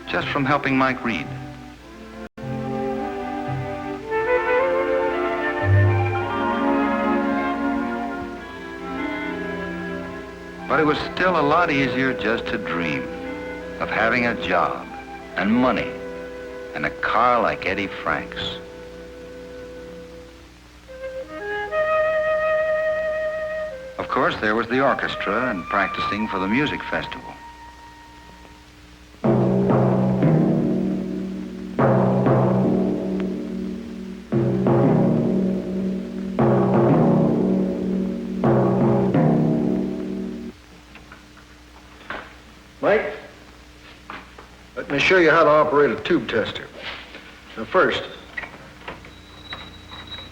[SPEAKER 13] just from helping Mike read. But it was still a lot easier just to dream of having a job and money and a car like Eddie Frank's. Of course, there was the orchestra and practicing for the music festival.
[SPEAKER 7] Mike, let me show you how to operate a tube tester. Now first,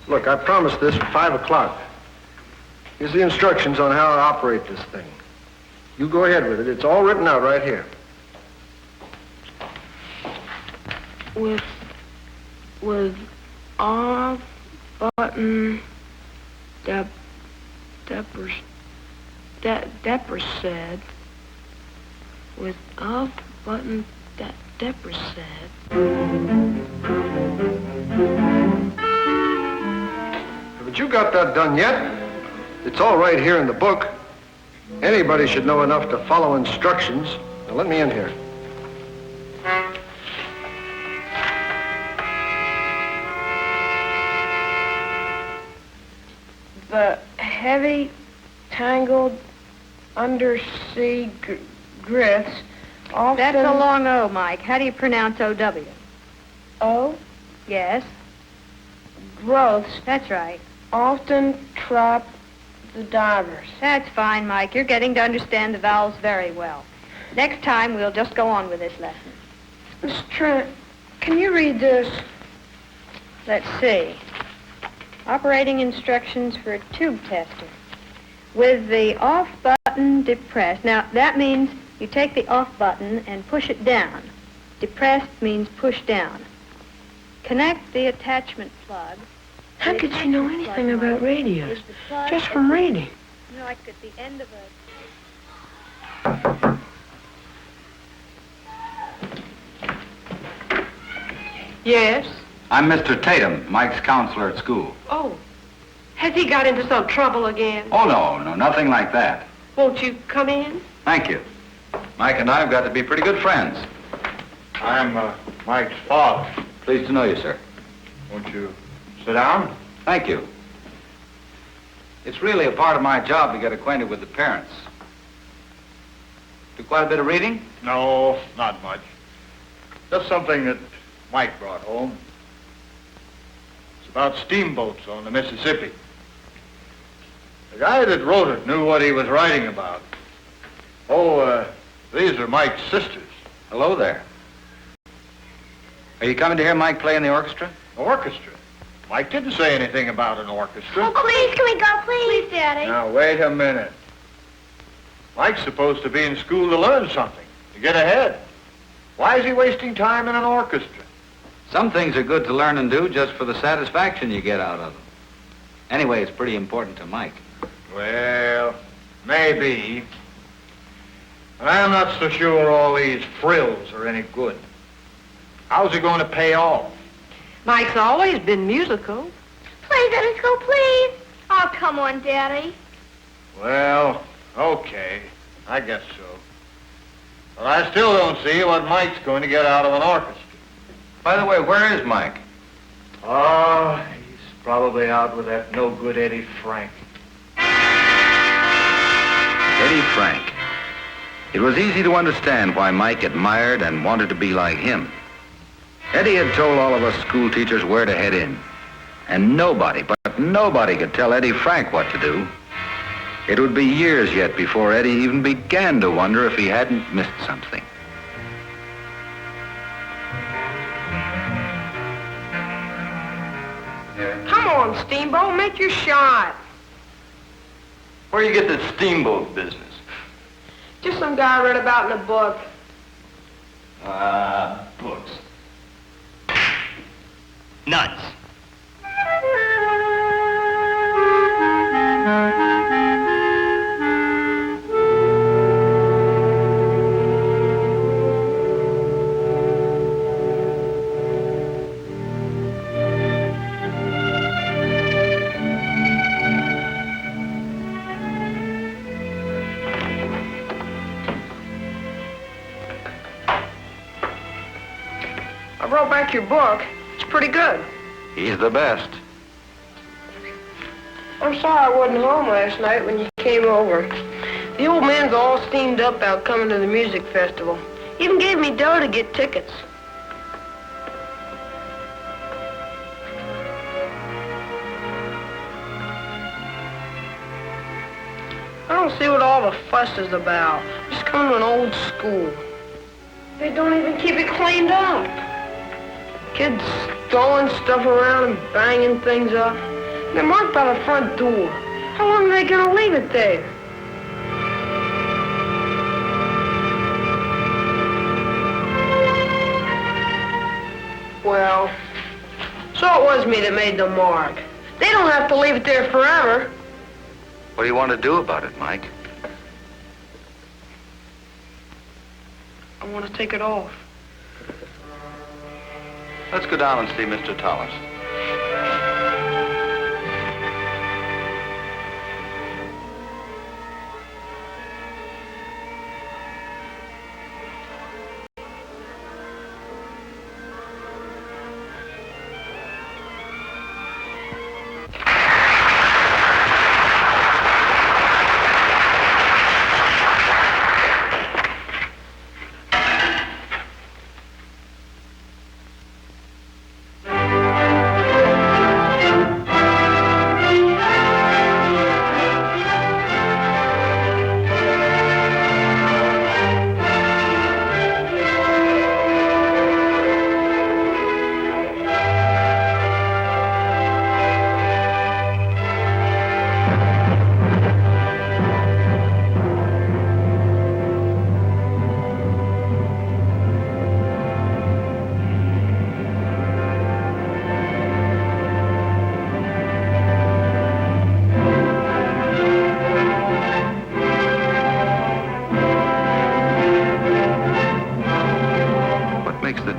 [SPEAKER 7] look, I promised this at 5 o'clock. Here's the instructions on how to operate this thing. You go ahead with it. It's all written out right here.
[SPEAKER 11] With off button Depper said. With off button Depper said.
[SPEAKER 7] Haven't you got that done yet? It's all right here in the book. Anybody should know enough to follow instructions. Now let me in here.
[SPEAKER 11] The heavy, tangled, undersea grits often...
[SPEAKER 19] That's a long O, Mike. How do you pronounce O-W?
[SPEAKER 11] O?
[SPEAKER 19] Yes.
[SPEAKER 11] Growths.
[SPEAKER 19] That's right.
[SPEAKER 11] Often trap the divers.
[SPEAKER 19] That's fine, Mike. You're getting to understand the vowels very well. Next time, we'll just go on with this lesson.
[SPEAKER 11] Miss Trent, can you read this?
[SPEAKER 19] Let's see. Operating instructions for a tube tester. With the off button depressed. Now, that means you take the off button and push it down. Depressed means push down. Connect the attachment plug.
[SPEAKER 11] How could you know anything about radios? Just from reading.
[SPEAKER 19] Like at the end of a...
[SPEAKER 11] Yes?
[SPEAKER 13] I'm Mr. Tatum, Mike's counselor at school.
[SPEAKER 11] Oh, has he got into some trouble again?
[SPEAKER 13] Oh, no, nothing like that.
[SPEAKER 11] Won't you come in?
[SPEAKER 13] Thank you. Mike and I have got to be pretty good friends.
[SPEAKER 6] I'm Mike's father.
[SPEAKER 13] Pleased to know you, sir.
[SPEAKER 6] Won't you sit down?
[SPEAKER 13] Thank you. It's really a part of my job to get acquainted with the parents. Do quite a bit of reading?
[SPEAKER 6] No, not much. Just something that Mike brought home. It's about steamboats on the Mississippi. The guy that wrote it knew what he was writing about. Oh, these are Mike's sisters.
[SPEAKER 13] Hello there. Are you coming to hear Mike play in the orchestra?
[SPEAKER 6] Orchestra? Mike didn't say anything about an orchestra.
[SPEAKER 4] Oh, please, can we go, please? Please, Daddy.
[SPEAKER 6] Now, wait a minute. Mike's supposed to be in school to learn something, to get ahead. Why is he wasting time in an orchestra?
[SPEAKER 13] Some things are good to learn and do just for the satisfaction you get out of them. Anyway, it's pretty important to Mike.
[SPEAKER 6] Well, maybe. But I'm not so sure all these frills are any good. How's he going to pay off?
[SPEAKER 11] Mike's always been musical.
[SPEAKER 4] Please, let us go, please. Oh, come on, Daddy.
[SPEAKER 6] Well, okay. I guess so. But I still don't see what Mike's going to get out of an orchestra.
[SPEAKER 13] By the way, where is Mike?
[SPEAKER 6] Oh, he's probably out with that no-good Eddie Frank.
[SPEAKER 13] Eddie Frank. It was easy to understand why Mike admired and wanted to be like him. Eddie had told all of us school teachers where to head in. And nobody, but nobody could tell Eddie Frank what to do. It would be years yet before Eddie even began to wonder if he hadn't missed something.
[SPEAKER 11] Come on, Steamboat, make your shot.
[SPEAKER 12] Where you get this steamboat business?
[SPEAKER 11] Just some guy I read about in a book.
[SPEAKER 12] Books. Nuts.
[SPEAKER 11] I brought back your book. It's pretty good.
[SPEAKER 13] He's the best.
[SPEAKER 11] I'm sorry I wasn't home last night when you came over. The old man's all steamed up about coming to the music festival. Even gave me dough to get tickets. I don't see what all the fuss is about. Just coming to an old school. They don't even keep it cleaned up. Kids throwing stuff around and banging things up. They're marked by the front door. How long are they going to leave it there? Well, so it was me that made the mark. They don't have to leave it there forever.
[SPEAKER 13] What do you want to do about it, Mike?
[SPEAKER 11] I want to take it off.
[SPEAKER 13] Let's go down and see Mr. Thomas.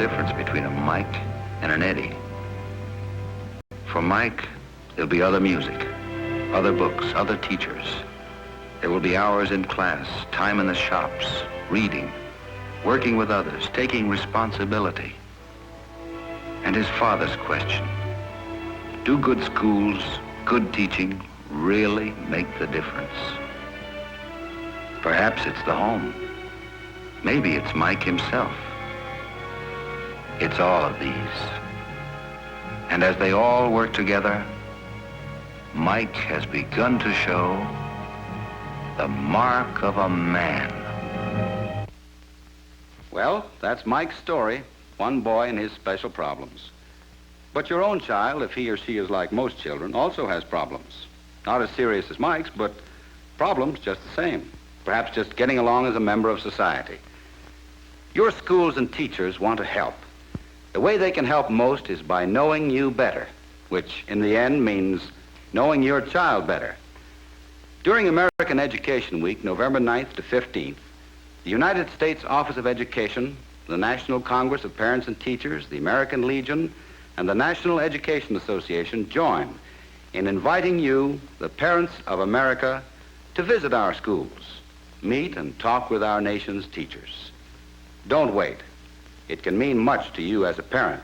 [SPEAKER 13] difference between a Mike and an Eddie. For Mike, there'll be other music, other books, other teachers. There will be hours in class, time in the shops, reading, working with others, taking responsibility. And his father's question, do good schools, good teaching, really make the difference? Perhaps it's the home. Maybe it's Mike himself. It's all of these. And as they all work together, Mike has begun to show the mark of a man.
[SPEAKER 15] Well, that's Mike's story. One boy and his special problems. But your own child, if he or she is like most children, also has problems. Not as serious as Mike's, but problems just the same. Perhaps just getting along as a member of society. Your schools and teachers want to help. The way they can help most is by knowing you better, which in the end means knowing your child better. During American Education Week, November 9th to 15th, the United States Office of Education, the National Congress of Parents and Teachers, the American Legion, and the National Education Association join in inviting you, the parents of America, to visit our schools, meet and talk with our nation's teachers. Don't wait. It can mean much to you as a parent.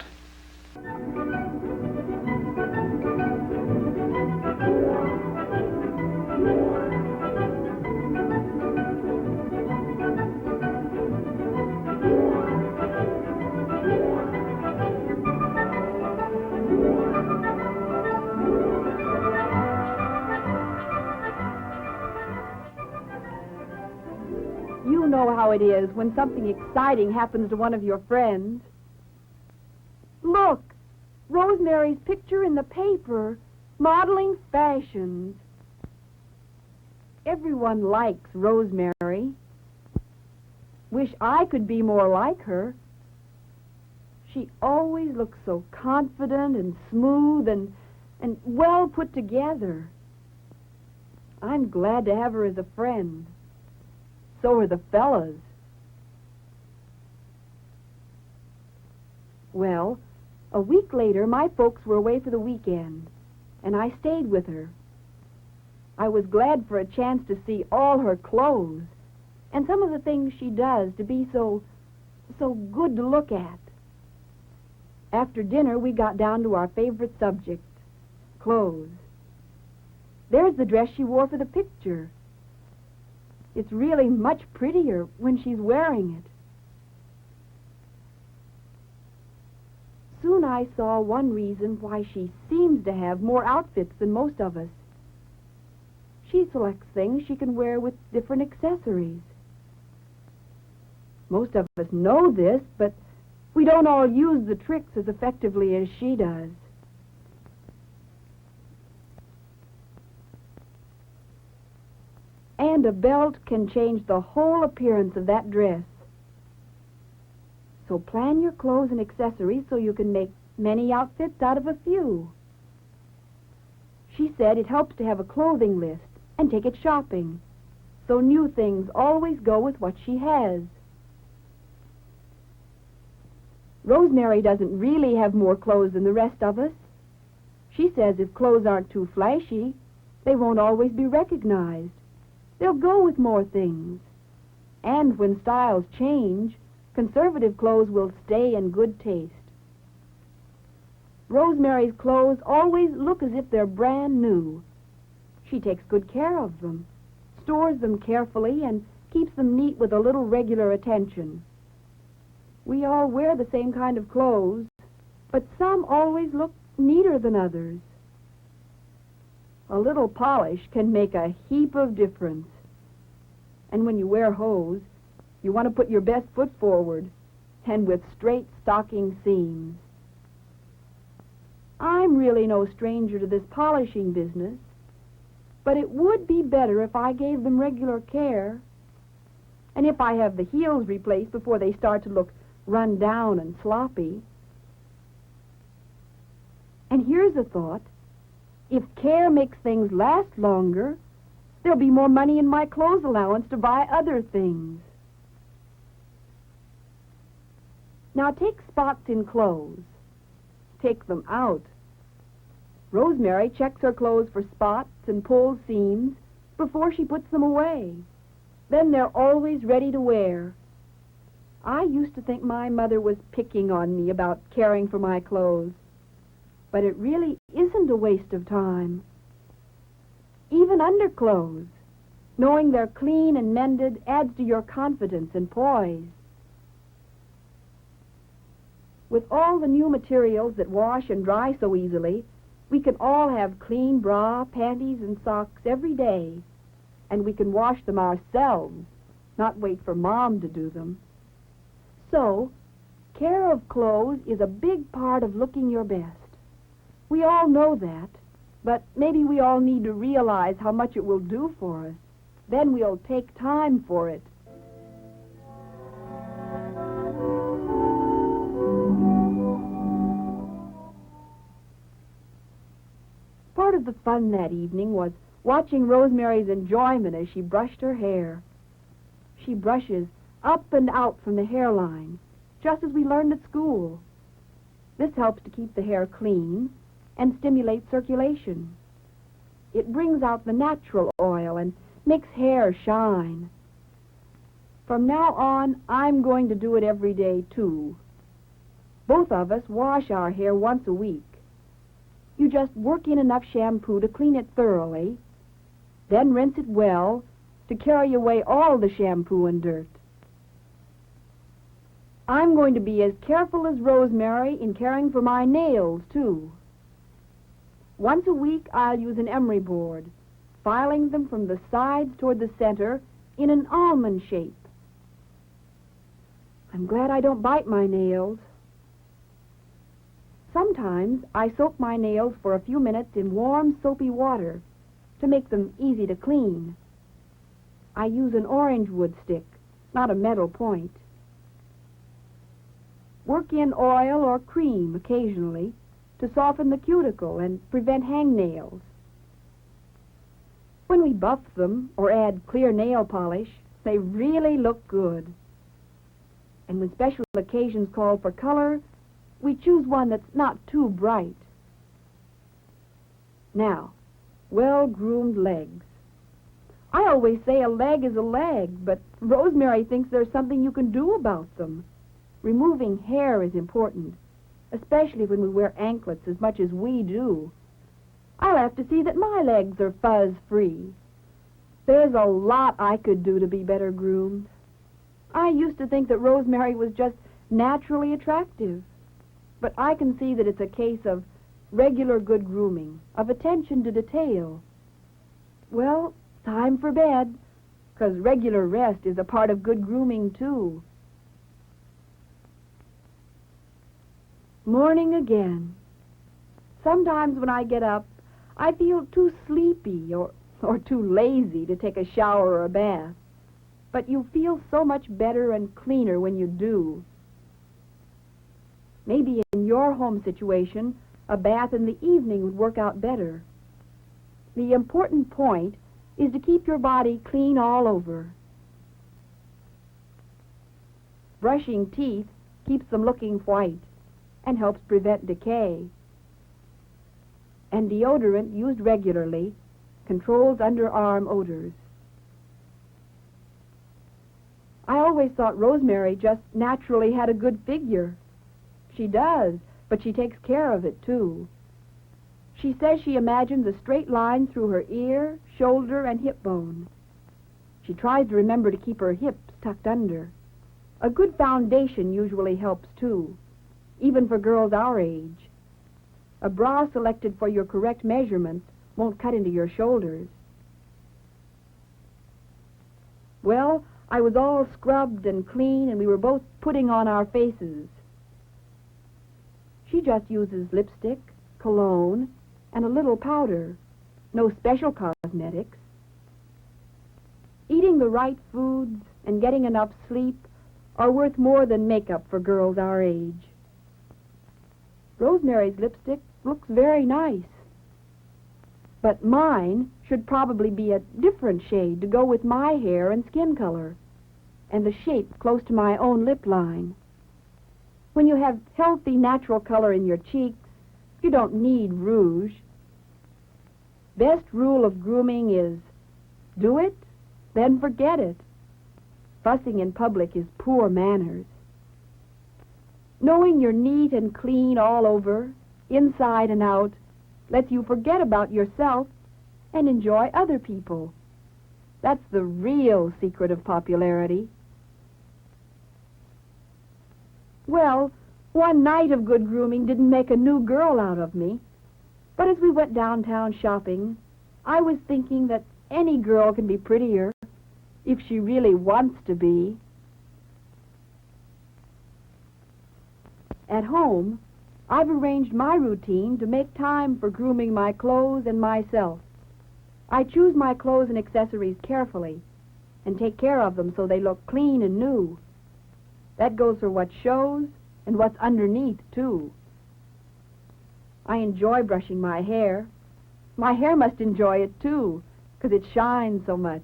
[SPEAKER 20] You know how it is when something exciting happens to one of your friends. Look, Rosemary's picture in the paper, modeling fashions. Everyone likes Rosemary. Wish I could be more like her. She always looks so confident and smooth and well put together. I'm glad to have her as a friend. So are the fellas. Well, a week later, my folks were away for the weekend, and I stayed with her. I was glad for a chance to see all her clothes and some of the things she does to be so good to look at. After dinner, we got down to our favorite subject, clothes. There's the dress she wore for the picture. It's really much prettier when she's wearing it. Soon I saw one reason why she seems to have more outfits than most of us. She selects things she can wear with different accessories. Most of us know this, but we don't all use the tricks as effectively as she does. And a belt can change the whole appearance of that dress. So plan your clothes and accessories so you can make many outfits out of a few. She said it helps to have a clothing list and take it shopping, so new things always go with what she has. Rosemary doesn't really have more clothes than the rest of us. She says if clothes aren't too flashy, they won't always be recognized. They'll go with more things. And when styles change, conservative clothes will stay in good taste. Rosemary's clothes always look as if they're brand new. She takes good care of them, stores them carefully, and keeps them neat with a little regular attention. We all wear the same kind of clothes, but some always look neater than others. A little polish can make a heap of difference. And when you wear hose, you want to put your best foot forward, and with straight stocking seams. I'm really no stranger to this polishing business, but it would be better if I gave them regular care, and if I have the heels replaced before they start to look run down and sloppy. And here's a thought. If care makes things last longer, there'll be more money in my clothes allowance to buy other things. Now take spots in clothes. Take them out. Rosemary checks her clothes for spots and pulls seams before she puts them away. Then they're always ready to wear. I used to think my mother was picking on me about caring for my clothes, but it really isn't a waste of time. Even underclothes, knowing they're clean and mended adds to your confidence and poise. With all the new materials that wash and dry so easily, we can all have clean bra, panties, and socks every day, and we can wash them ourselves, not wait for Mom to do them. So, care of clothes is a big part of looking your best. We all know that, but maybe we all need to realize how much it will do for us. Then we'll take time for it. Part of the fun that evening was watching Rosemary's enjoyment as she brushed her hair. She brushes up and out from the hairline, just as we learned at school. This helps to keep the hair clean and stimulate circulation. It brings out the natural oil and makes hair shine. From now on, I'm going to do it every day, too. Both of us wash our hair once a week. You just work in enough shampoo to clean it thoroughly, then rinse it well to carry away all the shampoo and dirt. I'm going to be as careful as Rosemary in caring for my nails, too. Once a week, I'll use an emery board, filing them from the sides toward the center in an almond shape. I'm glad I don't bite my nails. Sometimes I soak my nails for a few minutes in warm, soapy water to make them easy to clean. I use an orange wood stick, not a metal point. Work in oil or cream occasionally to soften the cuticle and prevent hangnails. When we buff them or add clear nail polish, they really look good. And when special occasions call for color, we choose one that's not too bright. Now, well-groomed legs. I always say a leg is a leg, but Rosemary thinks there's something you can do about them. Removing hair is important, especially when we wear anklets as much as we do. I'll have to see that my legs are fuzz-free. There's a lot I could do to be better groomed. I used to think that Rosemary was just naturally attractive, but I can see that it's a case of regular good grooming, of attention to detail. Well, time for bed, 'cause regular rest is a part of good grooming, too. Morning again. Sometimes when I get up, I feel too sleepy or too lazy to take a shower or a bath. But you feel so much better and cleaner when you do. Maybe in your home situation, a bath in the evening would work out better. The important point is to keep your body clean all over. Brushing teeth keeps them looking white and helps prevent decay. And deodorant used regularly controls underarm odors. I always thought Rosemary just naturally had a good figure. She does, but she takes care of it, too. She says she imagines a straight line through her ear, shoulder, and hip bone. She tries to remember to keep her hips tucked under. A good foundation usually helps, too, even for girls our age. A bra selected for your correct measurements won't cut into your shoulders. Well, I was all scrubbed and clean, and we were both putting on our faces. She just uses lipstick, cologne, and a little powder. No special cosmetics. Eating the right foods and getting enough sleep are worth more than makeup for girls our age. Rosemary's lipstick looks very nice. But mine should probably be a different shade to go with my hair and skin color, and the shape close to my own lip line. When you have healthy, natural color in your cheeks, you don't need rouge. Best rule of grooming is, do it, then forget it. Fussing in public is poor manners. Knowing you're neat and clean all over, inside and out, lets you forget about yourself and enjoy other people. That's the real secret of popularity. Well, one night of good grooming didn't make a new girl out of me. But as we went downtown shopping, I was thinking that any girl can be prettier if she really wants to be. At home, I've arranged my routine to make time for grooming my clothes and myself. I choose my clothes and accessories carefully and take care of them so they look clean and new. That goes for what shows and what's underneath, too. I enjoy brushing my hair. My hair must enjoy it, too, because it shines so much.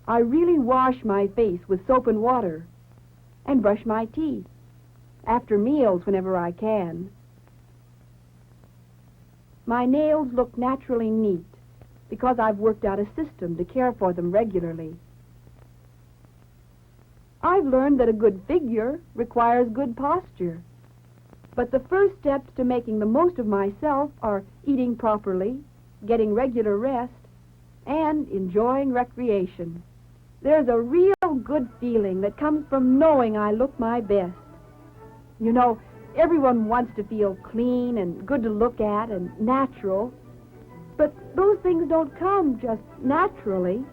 [SPEAKER 20] I really wash my face with soap and water and brush my teeth after meals whenever I can. My nails look naturally neat because I've worked out a system to care for them regularly. I've learned that a good figure requires good posture. But the first steps to making the most of myself are eating properly, getting regular rest, and enjoying recreation. There's a real good feeling that comes from knowing I look my best. You know, everyone wants to feel clean and good to look at and natural. But those things don't come just naturally.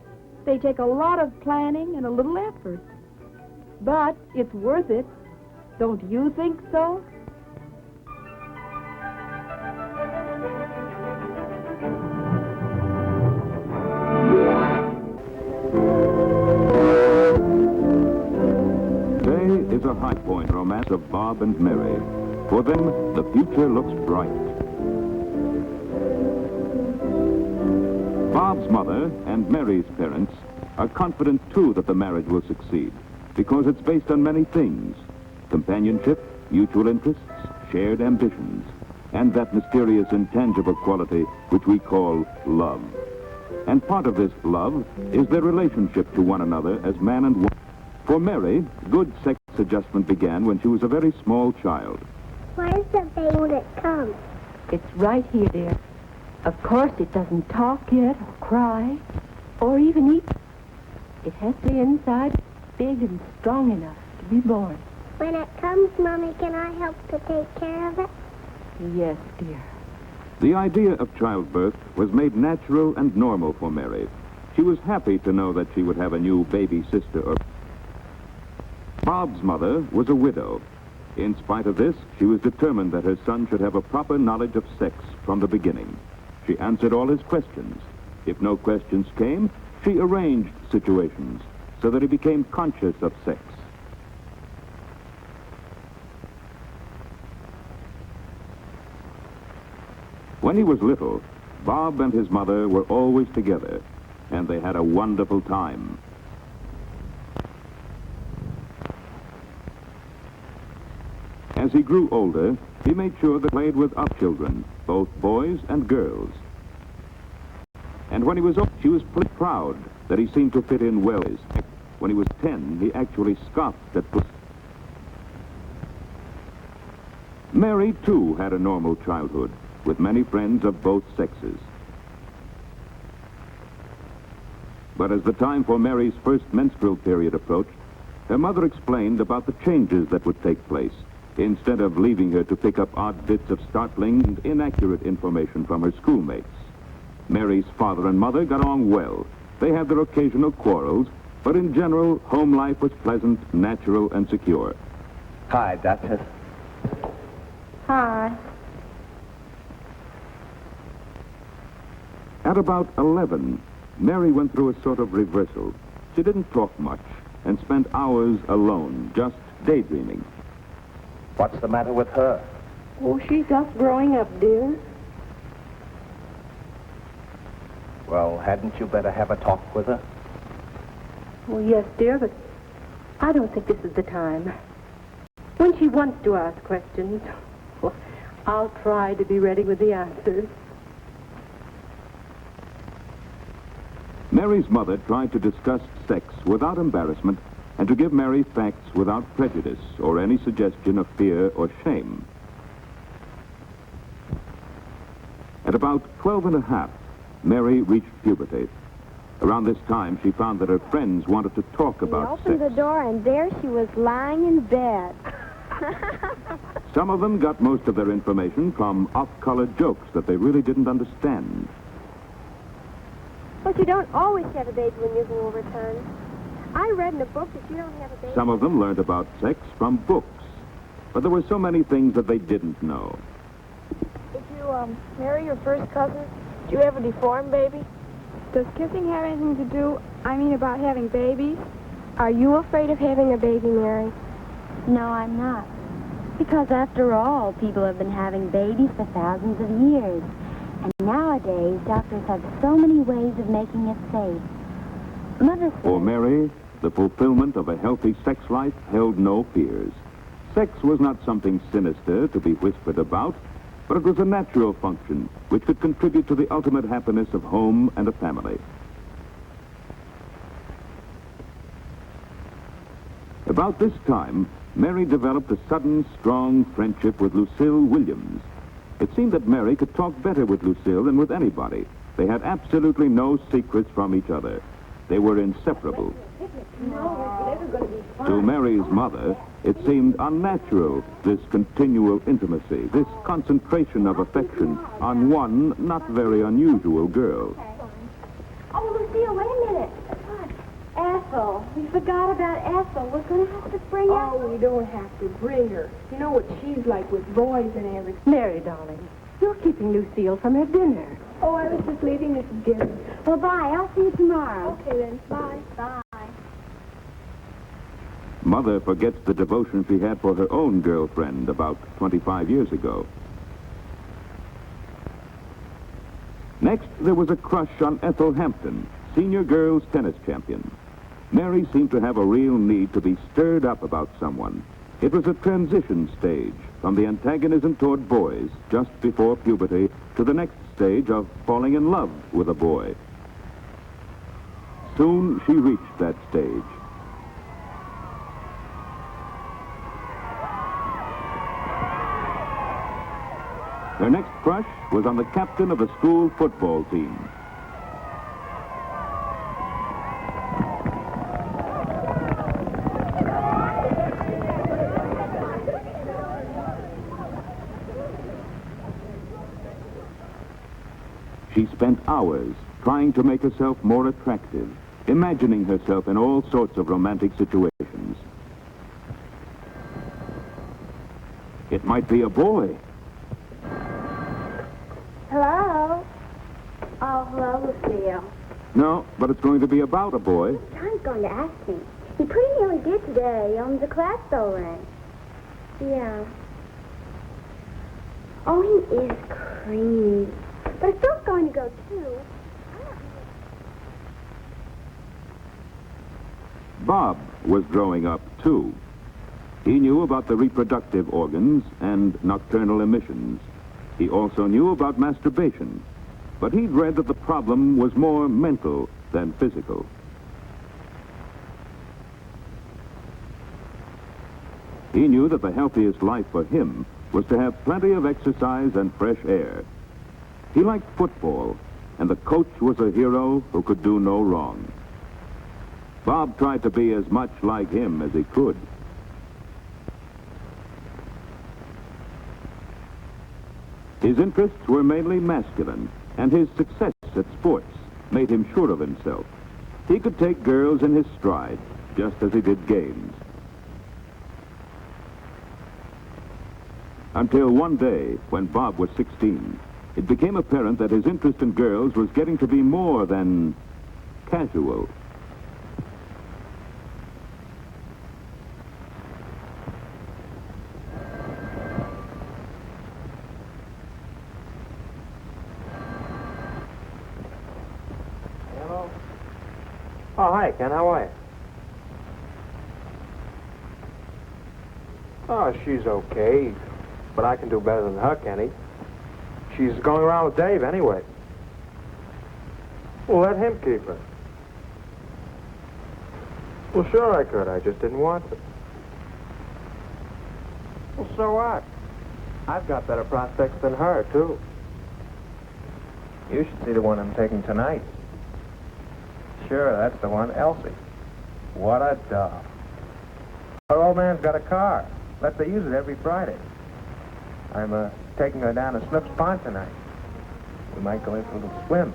[SPEAKER 20] They take a lot of planning and a little effort. But it's worth it. Don't you think so?
[SPEAKER 21] Today is a high point romance of Bob and Mary. For them, the future looks bright. Bob's mother and Mary's parents are confident, too, that the marriage will succeed, because it's based on many things: companionship, mutual interests, shared ambitions, and that mysterious intangible quality which we call love. And part of this love is their relationship to one another as man and woman. For Mary, good sex adjustment began when she was a very small child.
[SPEAKER 4] Where's the baby when it comes?
[SPEAKER 22] It's right here, dear. Of course, it doesn't talk yet, or cry, or even eat. It has to be inside, big and strong enough to be born.
[SPEAKER 4] When it comes, Mommy, can I help to take care of it?
[SPEAKER 22] Yes, dear.
[SPEAKER 21] The idea of childbirth was made natural and normal for Mary. She was happy to know that she would have a new baby sister or... Bob's mother was a widow. In spite of this, she was determined that her son should have a proper knowledge of sex from the beginning. She answered all his questions. If no questions came, she arranged situations so that he became conscious of sex. When he was little, Bob and his mother were always together, and they had a wonderful time. As he grew older, he made sure that he played with other children, both boys and girls. And when he was old, she was pretty proud that he seemed to fit in well. When he was 10, he actually scoffed at puss. Mary, too, had a normal childhood, with many friends of both sexes. But as the time for Mary's first menstrual period approached, her mother explained about the changes that would take place, instead of leaving her to pick up odd bits of startling and inaccurate information from her schoolmates. Mary's father and mother got on well. They had their occasional quarrels, but in general, home life was pleasant, natural, and secure.
[SPEAKER 23] Hi, Duchess.
[SPEAKER 22] Hi.
[SPEAKER 21] At about 11, Mary went through a sort of reversal. She didn't talk much and spent hours alone, just daydreaming.
[SPEAKER 23] What's the matter with her?
[SPEAKER 22] Oh, she's just growing up, dear.
[SPEAKER 23] Well, hadn't you better have a talk with her?
[SPEAKER 22] Oh, yes, dear, but I don't think this is the time. When she wants to ask questions, well, I'll try to be ready with the answers.
[SPEAKER 21] Mary's mother tried to discuss sex without embarrassment and to give Mary facts without prejudice or any suggestion of fear or shame. At about 12 and a half, Mary reached puberty. Around this time, she found that her friends wanted to talk about sex.
[SPEAKER 5] He opened the door, and there she was lying in bed.
[SPEAKER 21] Some of them got most of their information from off-color jokes that they really didn't understand.
[SPEAKER 5] But you don't always have a baby when you're over time. I read in a book that you don't have a baby.
[SPEAKER 21] Some of them learned about sex from books, but there were so many things that they didn't know.
[SPEAKER 5] If you marry your first cousin, do you have a deformed baby? Does kissing have anything to do, about having babies? Are you afraid of having a baby, Mary?
[SPEAKER 16] No, I'm not. Because after all, people have been having babies for thousands of years. And nowadays, doctors have so many ways of making it safe. Mother said...
[SPEAKER 21] For Mary, the fulfillment of a healthy sex life held no fears. Sex was not something sinister to be whispered about, but it was a natural function which could contribute to the ultimate happiness of home and a family. About this time, Mary developed a sudden, strong friendship with Lucille Williams. It seemed that Mary could talk better with Lucille than with anybody. They had absolutely no secrets from each other. They were inseparable. To Mary's mother, it seemed unnatural, this continual intimacy, this concentration of affection on one not very unusual girl.
[SPEAKER 5] Oh, Lucille, wait a minute. Ethel. We forgot about Ethel. We're going to have to bring Ethel.
[SPEAKER 22] Oh, we don't have to bring her. You know what she's like with boys and everything. Mary, darling, you're keeping Lucille from her dinner.
[SPEAKER 5] Oh, I was just leaving Mrs. Gibbons. Well, bye. I'll see you tomorrow. Okay, then. Bye. Bye.
[SPEAKER 21] Mother forgets the devotion she had for her own girlfriend about 25 years ago. Next, there was a crush on Ethel Hampton, senior girls tennis champion. Mary seemed to have a real need to be stirred up about someone. It was a transition stage from the antagonism toward boys just before puberty to the next stage of falling in love with a boy. Soon she reached that stage. Her next crush was on the captain of the school football team. She spent hours trying to make herself more attractive, imagining herself in all sorts of romantic situations. It might be a boy.
[SPEAKER 5] Hello? Oh, hello, Lucille.
[SPEAKER 21] No, but it's going to be about a boy.
[SPEAKER 5] John's going to ask me. He pretty nearly did today. The class bell rang. Yeah. Oh, he is creamy. But Phil's going to go, too.
[SPEAKER 21] Bob was growing up, too. He knew about the reproductive organs and nocturnal emissions. He also knew about masturbation, but he'd read that the problem was more mental than physical. He knew that the healthiest life for him was to have plenty of exercise and fresh air. He liked football, and the coach was a hero who could do no wrong. Bob tried to be as much like him as he could. His interests were mainly masculine, and his success at sports made him sure of himself. He could take girls in his stride, just as he did games. Until one day, when Bob was 16, it became apparent that his interest in girls was getting to be more than casual.
[SPEAKER 17] Oh, hi, Ken. How are you?
[SPEAKER 2] Oh, she's okay. But I can do better than her, Kenny. She's going around with Dave anyway. Well, let him keep her. Well, sure I could. I just didn't want to. Well, so what? I've got better prospects than her, too. You should see the one I'm taking tonight. Sure, that's the one, Elsie. What a doll. Her old man's got a car. Lets her use it every Friday. I'm taking her down to Snip's Pond tonight. We might go in for a little swim.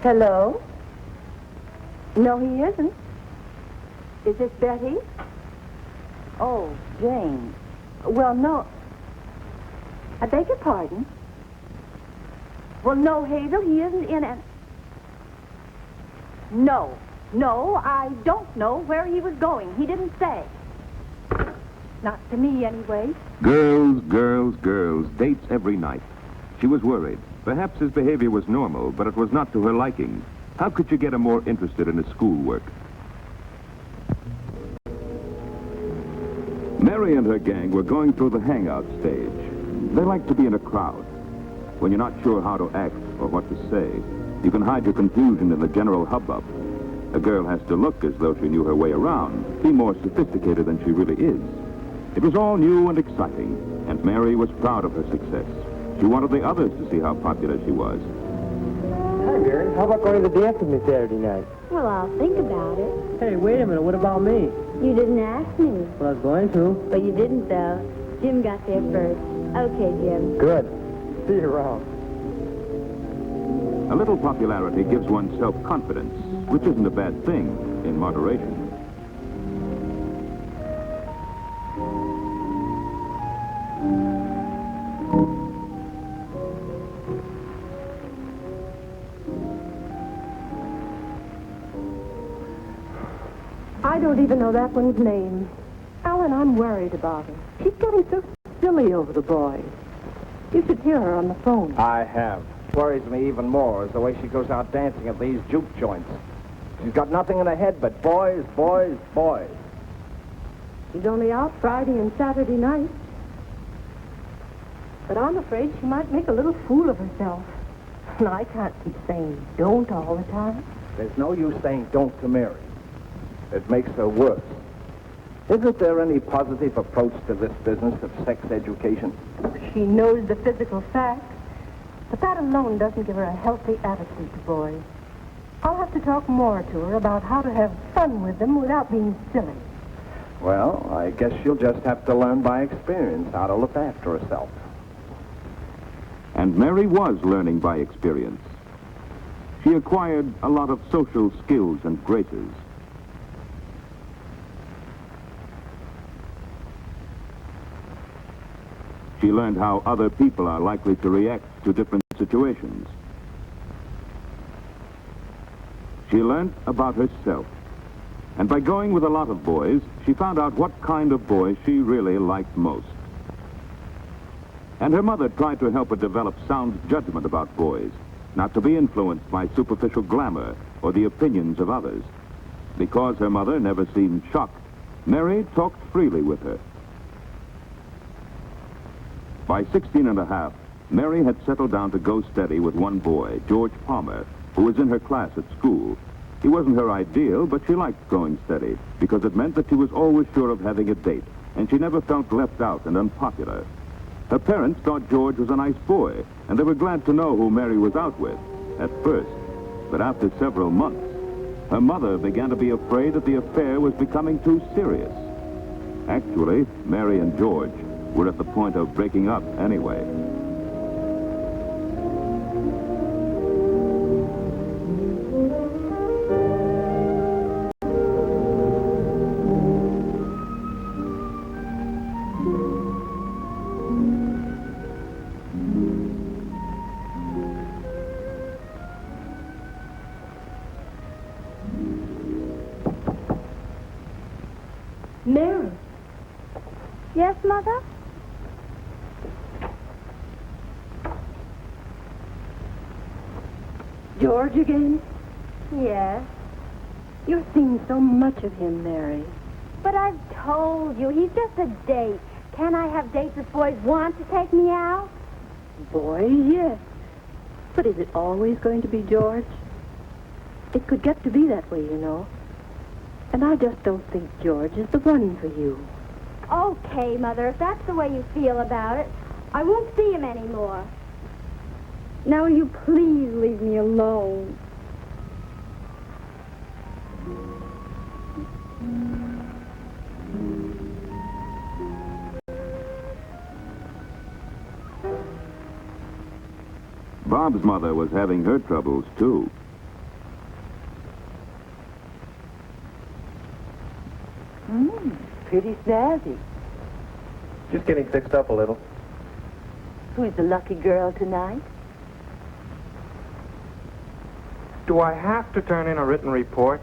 [SPEAKER 22] Hello? No, he isn't. Is this Betty? Oh, Jane. Well, no. I beg your pardon? Well, no, Hazel, he isn't in it. No, I don't know where he was going. He didn't say. Not to me, anyway.
[SPEAKER 21] Girls, girls, girls, dates every night. She was worried. Perhaps his behavior was normal, but it was not to her liking. How could you get him more interested in his schoolwork? Mary and her gang were going through the hangout stage. They like to be in a crowd. When you're not sure how to act or what to say, you can hide your confusion in the general hubbub. A girl has to look as though she knew her way around, be more sophisticated than she really is. It was all new and exciting, and Mary was proud of her success. She wanted the others to see how popular she was.
[SPEAKER 2] Hi, Mary. How about going to the dance with me Saturday night?
[SPEAKER 22] Well, I'll think about it.
[SPEAKER 2] Hey, wait a minute. What about me?
[SPEAKER 22] You didn't ask me.
[SPEAKER 2] Well, I was going to.
[SPEAKER 22] But you didn't, though. Jim got there first. Okay, Jim.
[SPEAKER 2] Good. See you around.
[SPEAKER 21] A little popularity gives one self-confidence, which isn't a bad thing in moderation.
[SPEAKER 22] I don't even know that one's name. Alan, I'm worried about her. She's getting so silly over the boys. You should hear her on the phone.
[SPEAKER 2] I have. Worries me even more is the way she goes out dancing at these juke joints. She's got nothing in her head but boys, boys, boys.
[SPEAKER 22] She's only out Friday and Saturday night. But I'm afraid she might make a little fool of herself. And I can't keep saying don't all the time.
[SPEAKER 2] There's no use saying don't to Mary. It makes her worse. Isn't there any positive approach to this business of sex education?
[SPEAKER 22] She knows the physical facts, but that alone doesn't give her a healthy attitude to boys. I'll have to talk more to her about how to have fun with them without being silly.
[SPEAKER 2] Well, I guess she'll just have to learn by experience how to look after herself.
[SPEAKER 21] And Mary was learning by experience. She acquired a lot of social skills and graces. She learned how other people are likely to react to different situations. She learned about herself. And by going with a lot of boys, she found out what kind of boys she really liked most. And her mother tried to help her develop sound judgment about boys, not to be influenced by superficial glamour or the opinions of others. Because her mother never seemed shocked, Mary talked freely with her. By 16 and a half, Mary had settled down to go steady with one boy, George Palmer, who was in her class at school. He wasn't her ideal, but she liked going steady because it meant that she was always sure of having a date, and she never felt left out and unpopular. Her parents thought George was a nice boy, and they were glad to know who Mary was out with at first. But after several months, her mother began to be afraid that the affair was becoming too serious. Actually, Mary and George were at the point of breaking up anyway.
[SPEAKER 22] Mary.
[SPEAKER 5] Yes, Mother?
[SPEAKER 22] George again?
[SPEAKER 5] Yes.
[SPEAKER 22] You're seeing so much of him, Mary.
[SPEAKER 5] But I've told you, he's just a date. Can't I have dates if boys want to take me out?
[SPEAKER 22] Boys, yes. But is it always going to be George? It could get to be that way, you know. And I just don't think George is the one for you.
[SPEAKER 5] Okay, Mother, if that's the way you feel about it, I won't see him anymore. Now, will you please leave me alone?
[SPEAKER 21] Bob's mother was having her troubles, too.
[SPEAKER 22] Pretty snazzy.
[SPEAKER 2] Just getting fixed up a little.
[SPEAKER 22] Who's the lucky girl tonight?
[SPEAKER 2] Do I have to turn in a written report?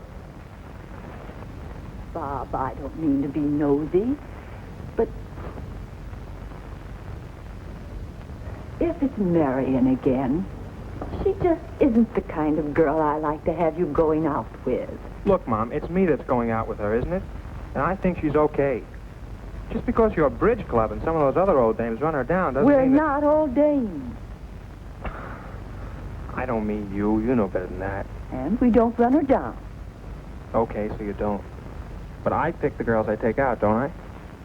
[SPEAKER 22] Bob, I don't mean to be nosy, but if it's Marion again, she just isn't the kind of girl I like to have you going out with.
[SPEAKER 2] Look, Mom, it's me that's going out with her, isn't it? And I think she's okay. Just because you're a bridge club and some of those other old dames run her down doesn't
[SPEAKER 22] We're
[SPEAKER 2] mean that...
[SPEAKER 22] not old dames.
[SPEAKER 2] I don't mean you. You know better than that.
[SPEAKER 22] And we don't run her down.
[SPEAKER 2] Okay, so you don't. But I pick the girls I take out, don't I?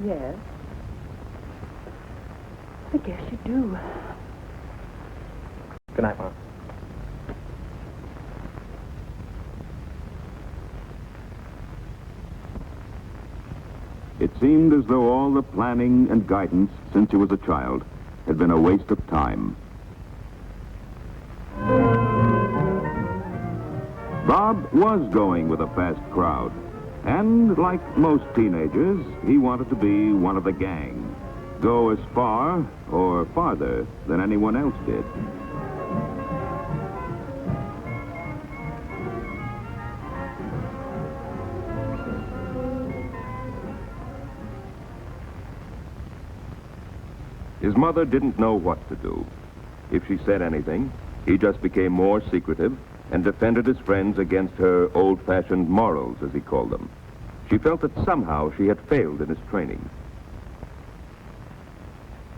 [SPEAKER 22] Yes. I guess you do.
[SPEAKER 2] Good night, Mom.
[SPEAKER 21] It seemed as though all the planning and guidance since he was a child had been a waste of time. Bob was going with a fast crowd, and like most teenagers, he wanted to be one of the gang, go as far or farther than anyone else did. His mother didn't know what to do. If she said anything, he just became more secretive and defended his friends against her old-fashioned morals, as he called them. She felt that somehow she had failed in his training.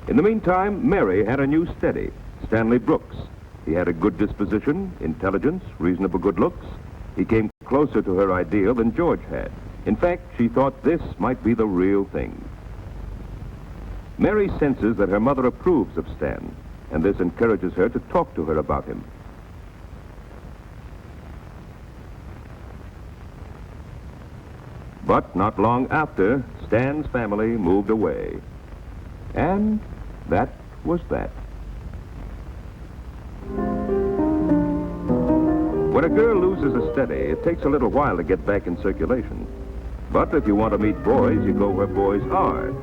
[SPEAKER 21] In the meantime, Mary had a new steady, Stanley Brooks. He had a good disposition, intelligence, reasonable good looks. He came closer to her ideal than George had. In fact, she thought this might be the real thing. Mary senses that her mother approves of Stan, and this encourages her to talk to her about him. But not long after, Stan's family moved away. And that was that. When a girl loses a steady, it takes a little while to get back in circulation. But if you want to meet boys, you go where boys are.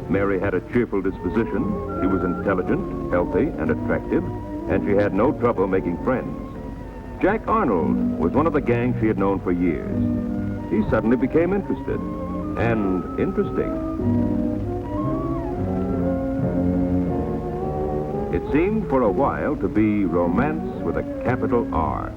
[SPEAKER 21] Mary had a cheerful disposition. She was intelligent, healthy, and attractive, and she had no trouble making friends. Jack Arnold was one of the gang she had known for years. He suddenly became interested, and interesting. It seemed for a while to be romance with a capital R.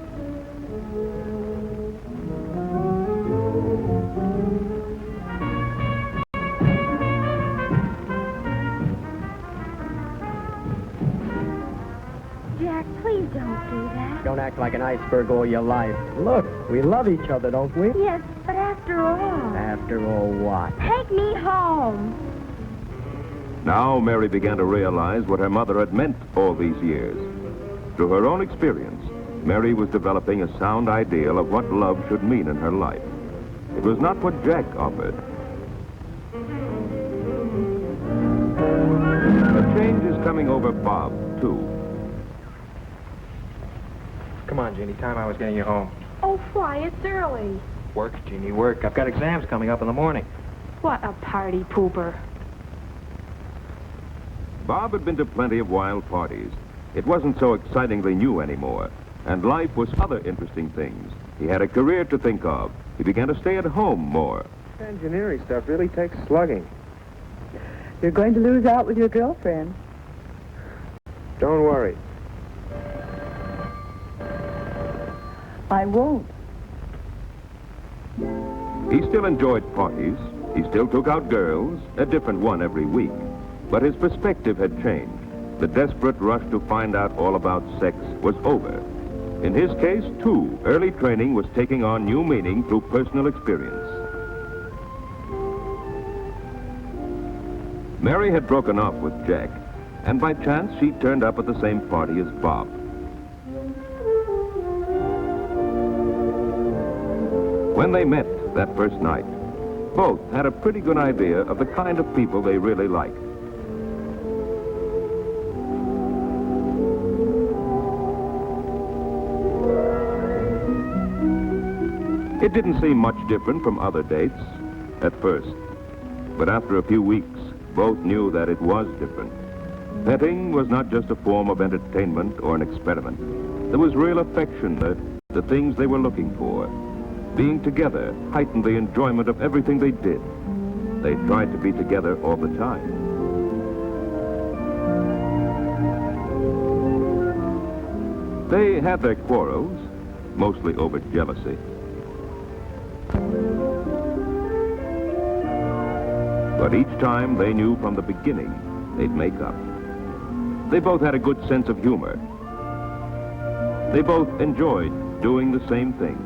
[SPEAKER 5] Jack, please don't do that.
[SPEAKER 2] Don't act like an iceberg all your life. Look, we love each other, don't we?
[SPEAKER 5] Yes, but after all...
[SPEAKER 2] After all what?
[SPEAKER 5] Take me home.
[SPEAKER 21] Now Mary began to realize what her mother had meant all these years. Through her own experience, Mary was developing a sound ideal of what love should mean in her life. It was not what Jack offered. A change is coming over Bob, too.
[SPEAKER 2] Come on, Jeannie, time I was getting you home.
[SPEAKER 19] Oh, why? It's early.
[SPEAKER 2] Work, Jeannie, work. I've got exams coming up in the morning.
[SPEAKER 19] What a party pooper.
[SPEAKER 21] Bob had been to plenty of wild parties. It wasn't so excitingly new anymore, and life was other interesting things. He had a career to think of. He began to stay at home more.
[SPEAKER 2] Engineering stuff really takes slugging.
[SPEAKER 22] You're going to lose out with your girlfriend.
[SPEAKER 2] Don't worry.
[SPEAKER 22] I won't.
[SPEAKER 21] He still enjoyed parties. He still took out girls, a different one every week. But his perspective had changed. The desperate rush to find out all about sex was over. In his case, too, early training was taking on new meaning through personal experience. Mary had broken off with Jack, and by chance she turned up at the same party as Bob. When they met that first night, both had a pretty good idea of the kind of people they really liked. It didn't seem much different from other dates at first, but after a few weeks, both knew that it was different. Petting was not just a form of entertainment or an experiment. There was real affection, the things they were looking for. Being together heightened the enjoyment of everything they did. They tried to be together all the time. They had their quarrels, mostly over jealousy. But each time they knew from the beginning they'd make up. They both had a good sense of humor. They both enjoyed doing the same things.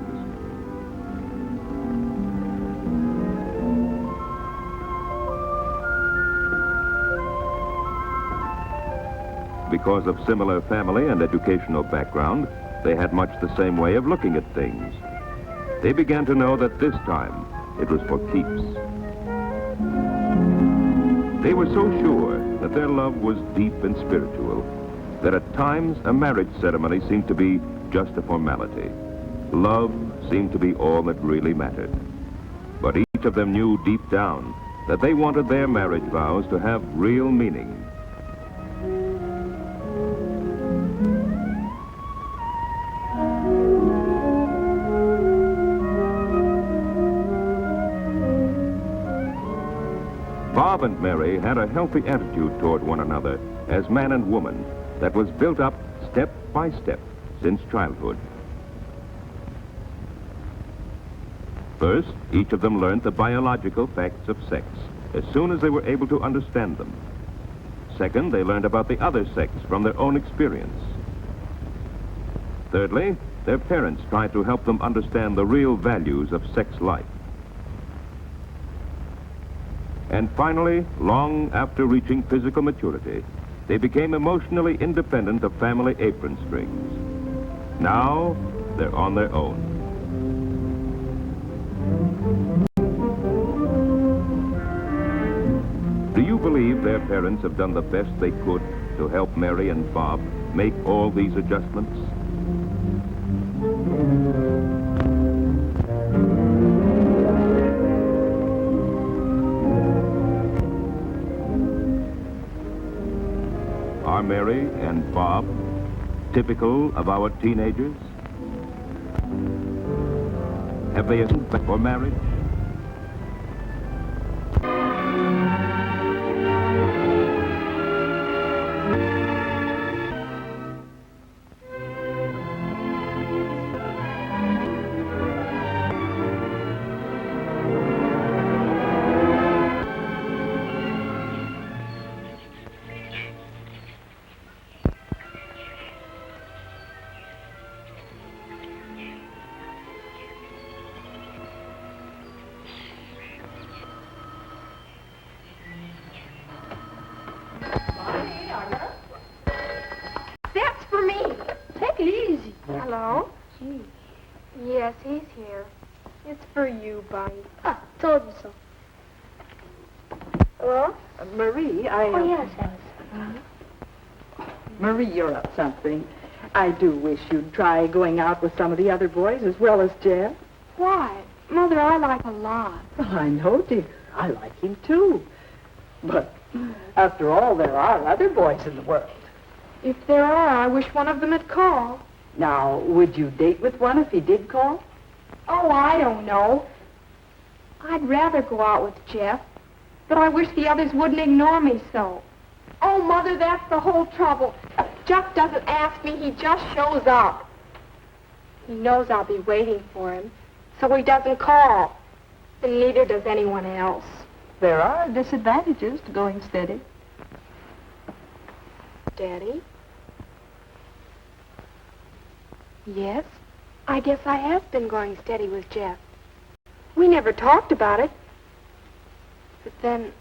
[SPEAKER 21] Because of similar family and educational background, they had much the same way of looking at things. They began to know that this time it was for keeps. They were so sure that their love was deep and spiritual that at times a marriage ceremony seemed to be just a formality. Love seemed to be all that really mattered. But each of them knew deep down that they wanted their marriage vows to have real meaning. Bob and Mary had a healthy attitude toward one another as man and woman that was built up step by step since childhood. First, each of them learned the biological facts of sex as soon as they were able to understand them. Second, they learned about the other sex from their own experience. Thirdly, their parents tried to help them understand the real values of sex life. And finally, long after reaching physical maturity, they became emotionally independent of family apron strings. Now, they're on their own. Do you believe their parents have done the best they could to help Mary and Bob make all these adjustments? Are Mary and Bob typical of our teenagers? Have they assumed for marriage?
[SPEAKER 5] That's for me. Take it easy.
[SPEAKER 11] Hello?
[SPEAKER 5] Gee.
[SPEAKER 11] Yes, he's here. It's for you, Bunny.
[SPEAKER 5] Ah, told you so.
[SPEAKER 11] Hello?
[SPEAKER 22] Marie,
[SPEAKER 5] Oh, yes, Alice.
[SPEAKER 22] Marie, you're up something. I do wish you'd try going out with some of the other boys as well as Jeff.
[SPEAKER 5] Why? Mother, I like a lot.
[SPEAKER 22] Well, I know, dear. I like him, too. But after all, there are other boys in the world.
[SPEAKER 11] If there are, I wish one of them had called.
[SPEAKER 22] Now, would you date with one if he did call?
[SPEAKER 5] Oh, I don't know. I'd rather go out with Jeff, but I wish the others wouldn't ignore me so. Oh, Mother, that's the whole trouble. Jeff doesn't ask me, he just shows up. He knows I'll be waiting for him, so he doesn't call. And neither does anyone else.
[SPEAKER 22] There are disadvantages to going steady.
[SPEAKER 5] Daddy? Yes, I guess I have been going steady with Jeff. We never talked about it. But then,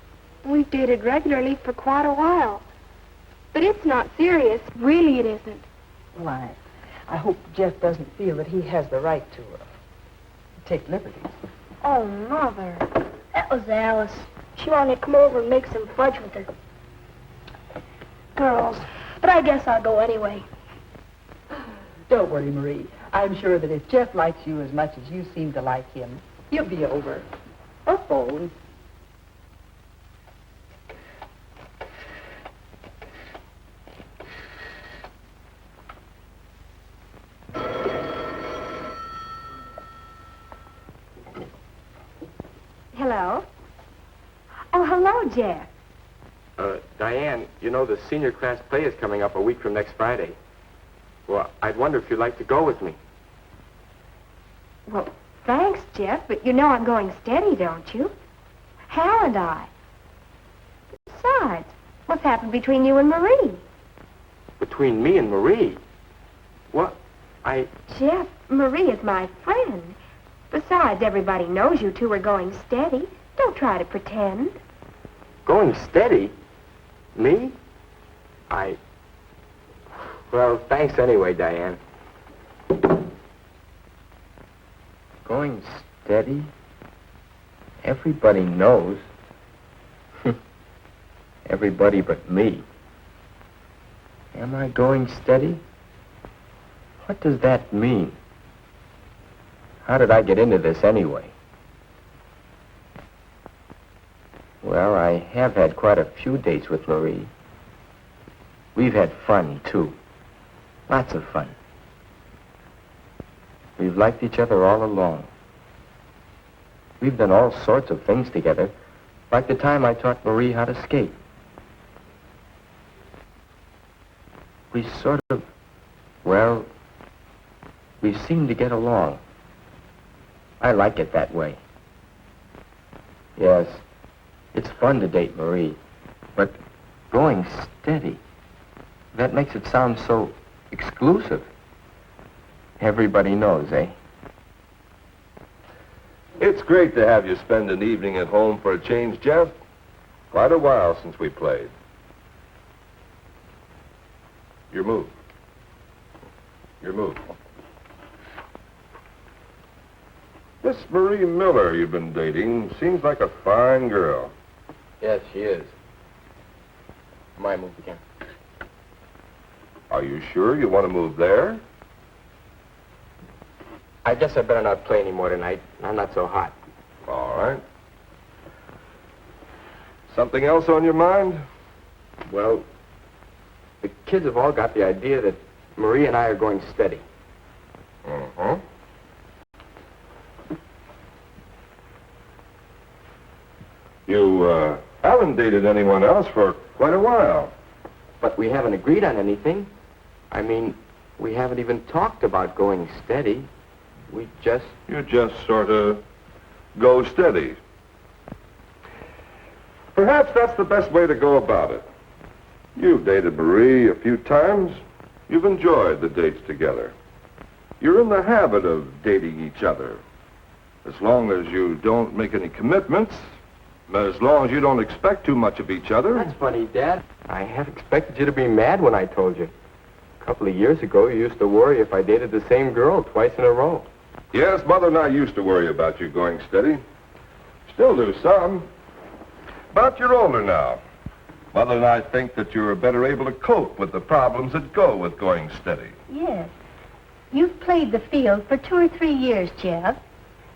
[SPEAKER 5] we've dated regularly for quite a while. But it's not serious. Really, it isn't.
[SPEAKER 22] Well, I hope Jeff doesn't feel that he has the right to take liberties.
[SPEAKER 5] Oh, Mother. That was Alice. She wanted to come over and make some fudge with her. Girls. But I guess I'll go anyway.
[SPEAKER 22] Don't worry, Marie. I'm sure that if Jeff likes you as much as you seem to like him, he'll be over. Or phone.
[SPEAKER 5] Hello? Oh, hello, Jeff.
[SPEAKER 2] Diane, you know the senior class play is coming up a week from next Friday. Well, I'd wonder if you'd like to go with me.
[SPEAKER 5] Well, thanks, Jeff, but you know I'm going steady, don't you? Hal and I. Besides, what's happened between you and Marie?
[SPEAKER 2] Between me and Marie? What?
[SPEAKER 5] Jeff, Marie is my friend. Besides, everybody knows you two are going steady. Don't try to pretend.
[SPEAKER 2] Going steady? Me? Well, thanks anyway, Diane. Going steady? Everybody knows. Everybody but me. Am I going steady? What does that mean? How did I get into this anyway? Well, I have had quite a few dates with Marie. We've had fun, too. Lots of fun. We've liked each other all along. We've done all sorts of things together, like the time I taught Marie how to skate. We we seem to get along. I like it that way. Yes, it's fun to date Marie, but going steady, that makes it sound so exclusive. Everybody knows, eh?
[SPEAKER 1] It's great to have you spend an evening at home for a change, Jeff. Quite a while since we played. Your move. Your move. This Marie Miller you've been dating seems like a fine girl.
[SPEAKER 2] Yes, she is. My move again.
[SPEAKER 1] Are you sure you want to move there?
[SPEAKER 2] I guess I better not play anymore tonight. I'm not so hot.
[SPEAKER 1] All right. Something else on your mind?
[SPEAKER 2] Well, the kids have all got the idea that Marie and I are going steady.
[SPEAKER 1] Uh-huh. You haven't dated anyone else for quite a while.
[SPEAKER 2] But we haven't agreed on anything. I mean, we haven't even talked about going steady. You
[SPEAKER 1] just sort of go steady. Perhaps that's the best way to go about it. You've dated Marie a few times. You've enjoyed the dates together. You're in the habit of dating each other. As long as you don't make any commitments, as long as you don't expect too much of each other.
[SPEAKER 2] That's funny, Dad. I half expected you to be mad when I told you. A couple of years ago, you used to worry if I dated the same girl twice in a row.
[SPEAKER 1] Yes, Mother and I used to worry about you going steady. Still do some. But you're older now. Mother and I think that you're better able to cope with the problems that go with going steady.
[SPEAKER 22] Yes. You've played the field for 2 or 3 years, Jeff.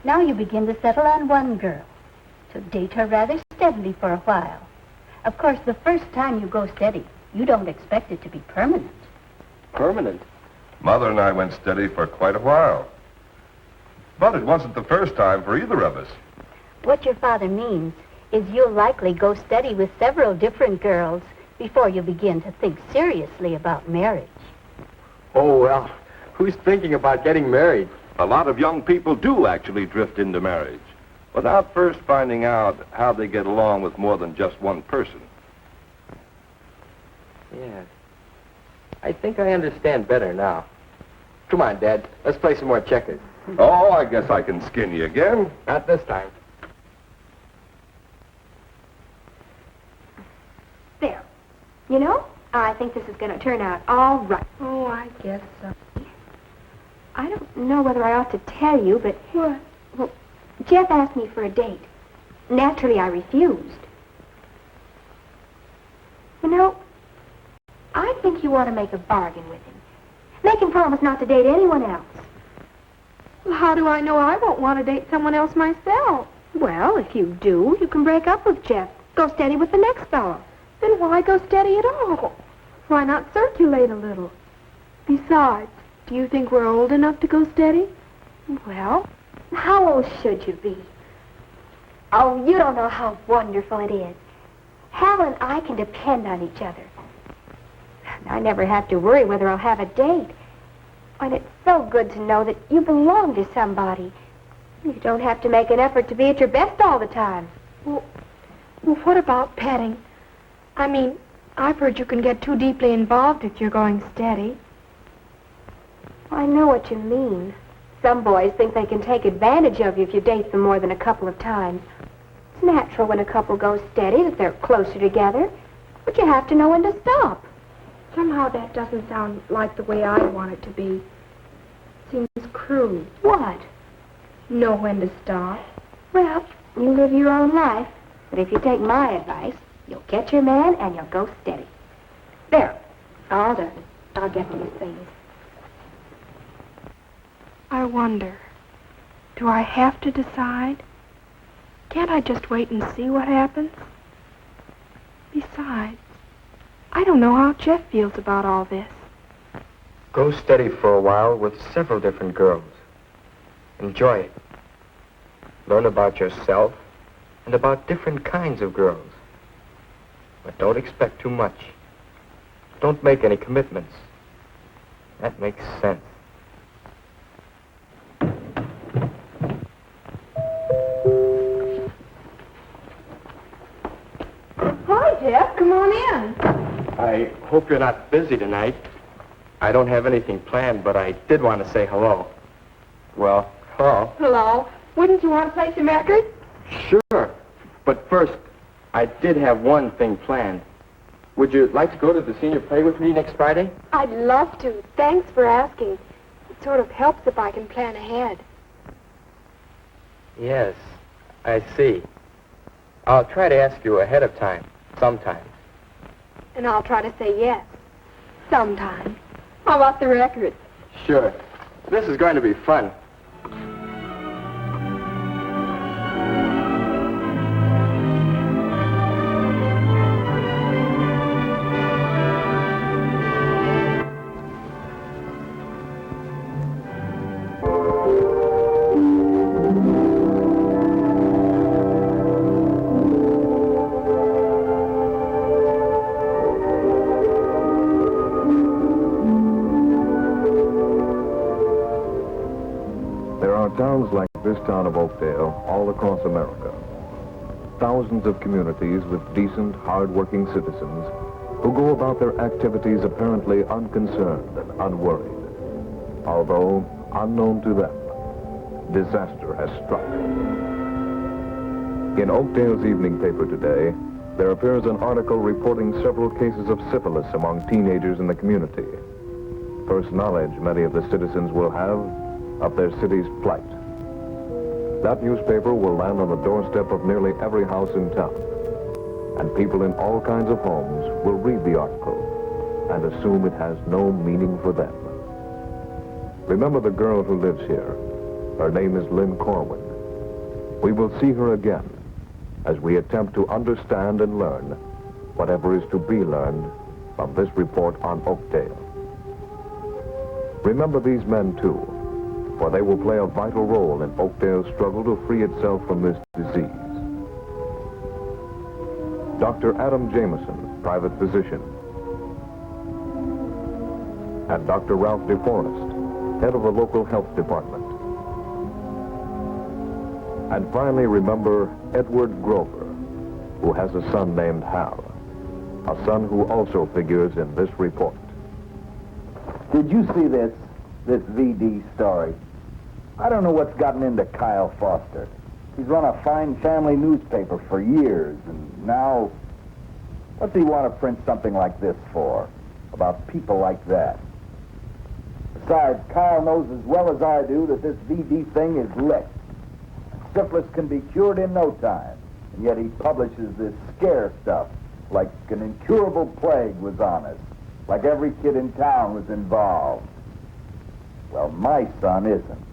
[SPEAKER 22] Now you begin to settle on one girl. So date her rather steadily for a while. Of course, the first time you go steady, you don't expect it to be permanent.
[SPEAKER 2] Permanent?
[SPEAKER 1] Mother and I went steady for quite a while. But it wasn't the first time for either of us.
[SPEAKER 22] What your father means is you'll likely go steady with several different girls before you begin to think seriously about marriage.
[SPEAKER 2] Oh, well, who's thinking about getting married?
[SPEAKER 1] A lot of young people do actually drift into marriage without first finding out how they get along with more than just one person.
[SPEAKER 2] Yeah. I think I understand better now. Come on, Dad. Let's play some more checkers.
[SPEAKER 1] Oh, I guess I can skin you again.
[SPEAKER 2] Not this time.
[SPEAKER 5] There. You know, I think this is going to turn out all right.
[SPEAKER 19] Oh, I guess so.
[SPEAKER 5] I don't know whether I ought to tell you, but...
[SPEAKER 19] What?
[SPEAKER 5] Well, Jeff asked me for a date. Naturally, I refused. You know, I think you ought to make a bargain with him. Make him promise not to date anyone else.
[SPEAKER 19] Well, how do I know I won't want to date someone else myself?
[SPEAKER 5] Well, if you do, you can break up with Jeff. Go steady with the next fellow.
[SPEAKER 19] Then why go steady at all? Why not circulate a little? Besides, do you think we're old enough to go steady?
[SPEAKER 5] Well, how old should you be? Oh, you don't know how wonderful it is. Hal and I can depend on each other. I never have to worry whether I'll have a date. And it's so good to know that you belong to somebody. You don't have to make an effort to be at your best all the time.
[SPEAKER 19] Well, what about petting? I mean, I've heard you can get too deeply involved if you're going steady.
[SPEAKER 5] I know what you mean. Some boys think they can take advantage of you if you date them more than a couple of times. It's natural when a couple goes steady that they're closer together, but you have to know when to stop.
[SPEAKER 19] Somehow that doesn't sound like the way I want it to be. Seems crude.
[SPEAKER 5] What?
[SPEAKER 19] Know when to stop.
[SPEAKER 5] Well, you live your own life, but if you take my advice, you'll get your man and you'll go steady. There. All done. I'll get these things.
[SPEAKER 19] I wonder, do I have to decide? Can't I just wait and see what happens? Besides, I don't know how Jeff feels about all this.
[SPEAKER 2] Go steady for a while with several different girls. Enjoy it. Learn about yourself and about different kinds of girls. But don't expect too much. Don't make any commitments. That makes sense.
[SPEAKER 19] Hi, Jeff. Come on in.
[SPEAKER 2] I hope you're not busy tonight. I don't have anything planned, but I did want to say hello. Well, hello.
[SPEAKER 19] Hello. Wouldn't you want to play some records?
[SPEAKER 2] Sure. But first, I did have one thing planned. Would you like to go to the senior play with me next Friday?
[SPEAKER 19] I'd love to. Thanks for asking. It sort of helps if I can plan ahead.
[SPEAKER 2] Yes, I see. I'll try to ask you ahead of time, sometime.
[SPEAKER 19] And I'll try to say yes. Sometime. How about the records?
[SPEAKER 2] Sure. This is going to be fun.
[SPEAKER 21] Towns like this town of Oakdale all across America. Thousands of communities with decent, hard-working citizens who go about their activities apparently unconcerned and unworried. Although, unknown to them, disaster has struck. In Oakdale's evening paper today, there appears an article reporting several cases of syphilis among teenagers in the community. First knowledge many of the citizens will have of their city's plight. That newspaper will land on the doorstep of nearly every house in town, and people in all kinds of homes will read the article and assume it has no meaning for them. Remember the girl who lives here. Her name is Lynn Corwin. We will see her again as we attempt to understand and learn whatever is to be learned from this report on Oakdale. Remember these men, too.
[SPEAKER 3] for they will play a vital role in Oakdale's struggle to free itself from this disease. Dr. Adam Jameson, private physician, and Dr. Ralph DeForest, head of the local health department. And finally, remember Edward Grover, who has a son named Hal, a son who also figures in this report.
[SPEAKER 10] Did you see this VD story? I don't know what's gotten into Kyle Foster. He's run a fine family newspaper for years, and now, what's he want to print something like this for? About people like that. Besides, Kyle knows as well as I do that this VD thing is licked. Syphilis can be cured in no time, and yet he publishes this scare stuff like an incurable plague was on us, like every kid in town was involved. Well, my son isn't.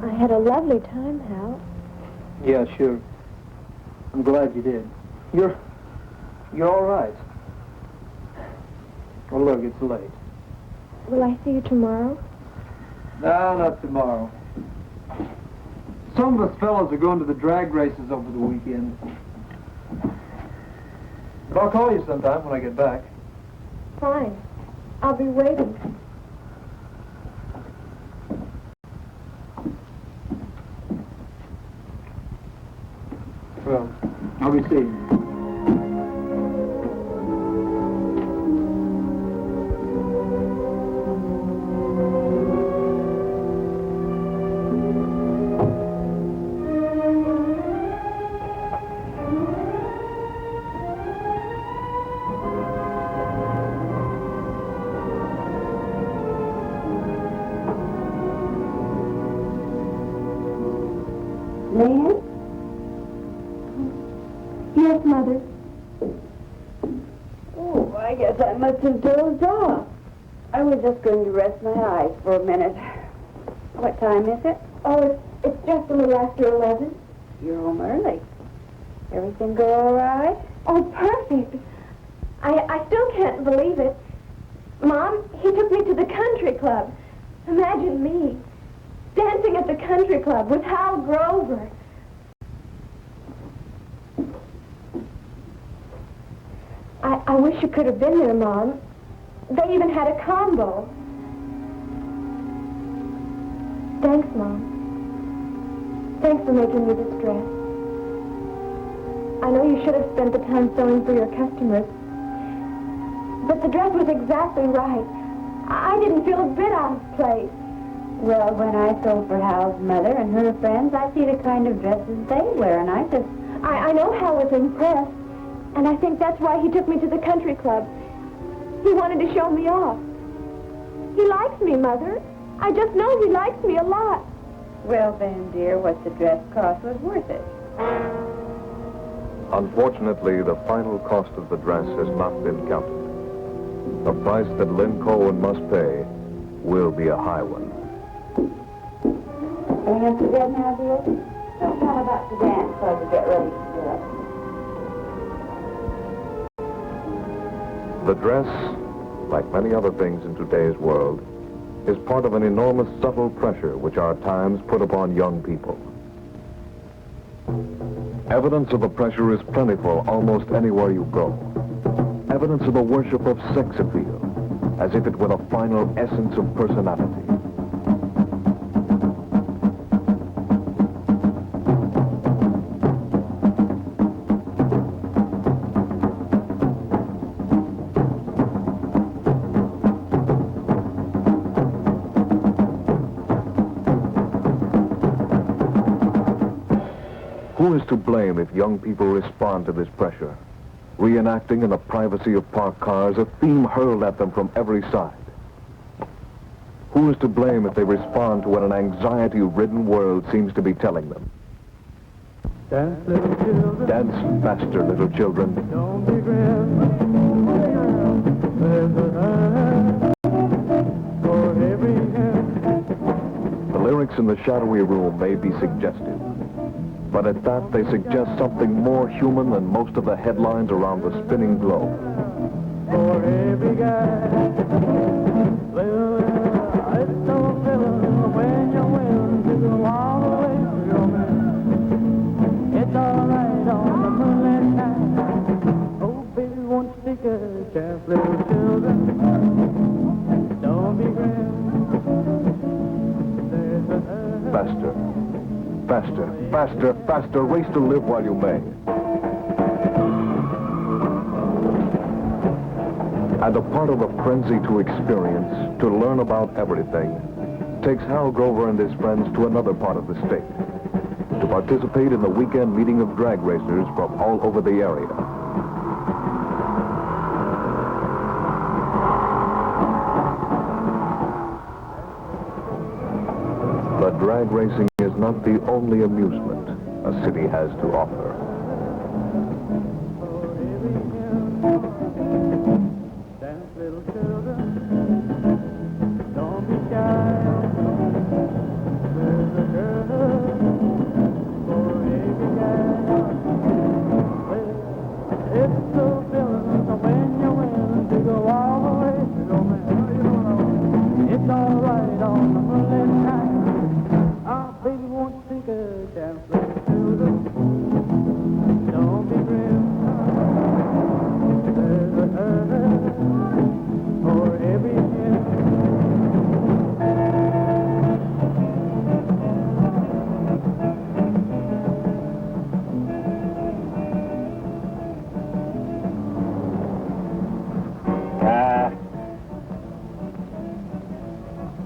[SPEAKER 19] I had a lovely time, Hal.
[SPEAKER 2] Yeah, sure. I'm glad you did. You're all right. Well, look, it's late.
[SPEAKER 19] Will I see you tomorrow?
[SPEAKER 2] No, not tomorrow. Some of us fellows are going to the drag races over the weekend. But I'll call you sometime when I get back.
[SPEAKER 19] Fine. I'll be waiting.
[SPEAKER 2] Well, I'll be seeing you.
[SPEAKER 19] Nan? Yes, Mother.
[SPEAKER 22] Oh, I guess I must have dozed off. I was just going to rest my eyes for a minute. What time is it?
[SPEAKER 19] Oh, it's just a little after 11.
[SPEAKER 22] You're home early. Everything go all right?
[SPEAKER 19] Oh, perfect. I still can't believe it. Mom, he took me to the country club. Imagine me dancing at the country club with Hal Grover. I wish you could have been there, Mom. They even had a combo. Thanks, Mom. Thanks for making me this dress. I know you should have spent the time sewing for your customers, but the dress was exactly right. I didn't feel a bit out of place.
[SPEAKER 22] Well, when I sew for Hal's mother and her friends, I see the kind of dresses they wear, and
[SPEAKER 19] I know Hal was impressed, and I think that's why he took me to the country club. He wanted to show me off. He likes me, Mother. I just know he likes me a lot.
[SPEAKER 22] Well, then, dear, what the dress cost was worth it.
[SPEAKER 3] Unfortunately, the final cost of the dress has not been counted. The price that Lynn Cohen must pay will be a high one.
[SPEAKER 22] Going to bed now, dear? So I'm about to dance so I can get ready to do it.
[SPEAKER 3] The dress, like many other things in today's world, is part of an enormous subtle pressure which our times put upon young people. Evidence of the pressure is plentiful almost anywhere you go. Evidence of the worship of sex appeal, as if it were the final essence of personality. Who is to blame if young people respond to this pressure, reenacting in the privacy of parked cars a theme hurled at them from every side? Who is to blame if they respond to what an anxiety-ridden world seems to be telling them?
[SPEAKER 9] Dance, little children.
[SPEAKER 3] Dance faster, little children.
[SPEAKER 9] Don't be grim. There's a time for every hand.
[SPEAKER 3] The lyrics in the shadowy room may be suggestive, but at that they suggest something more human than most of the headlines around the spinning globe.
[SPEAKER 9] For every guy. It's so thrilling when you're willing to go all the way to your man. It's all right on the moonlit night. Oh, baby, won't you take a chance, little children? Don't be grim.
[SPEAKER 3] Faster, faster, faster, faster. Race to live while you may. And a part of the frenzy to experience, to learn about everything, takes Hal Grover and his friends to another part of the state, to participate in the weekend meeting of drag racers from all over the area. But drag racing is not the only amusement a city has to offer.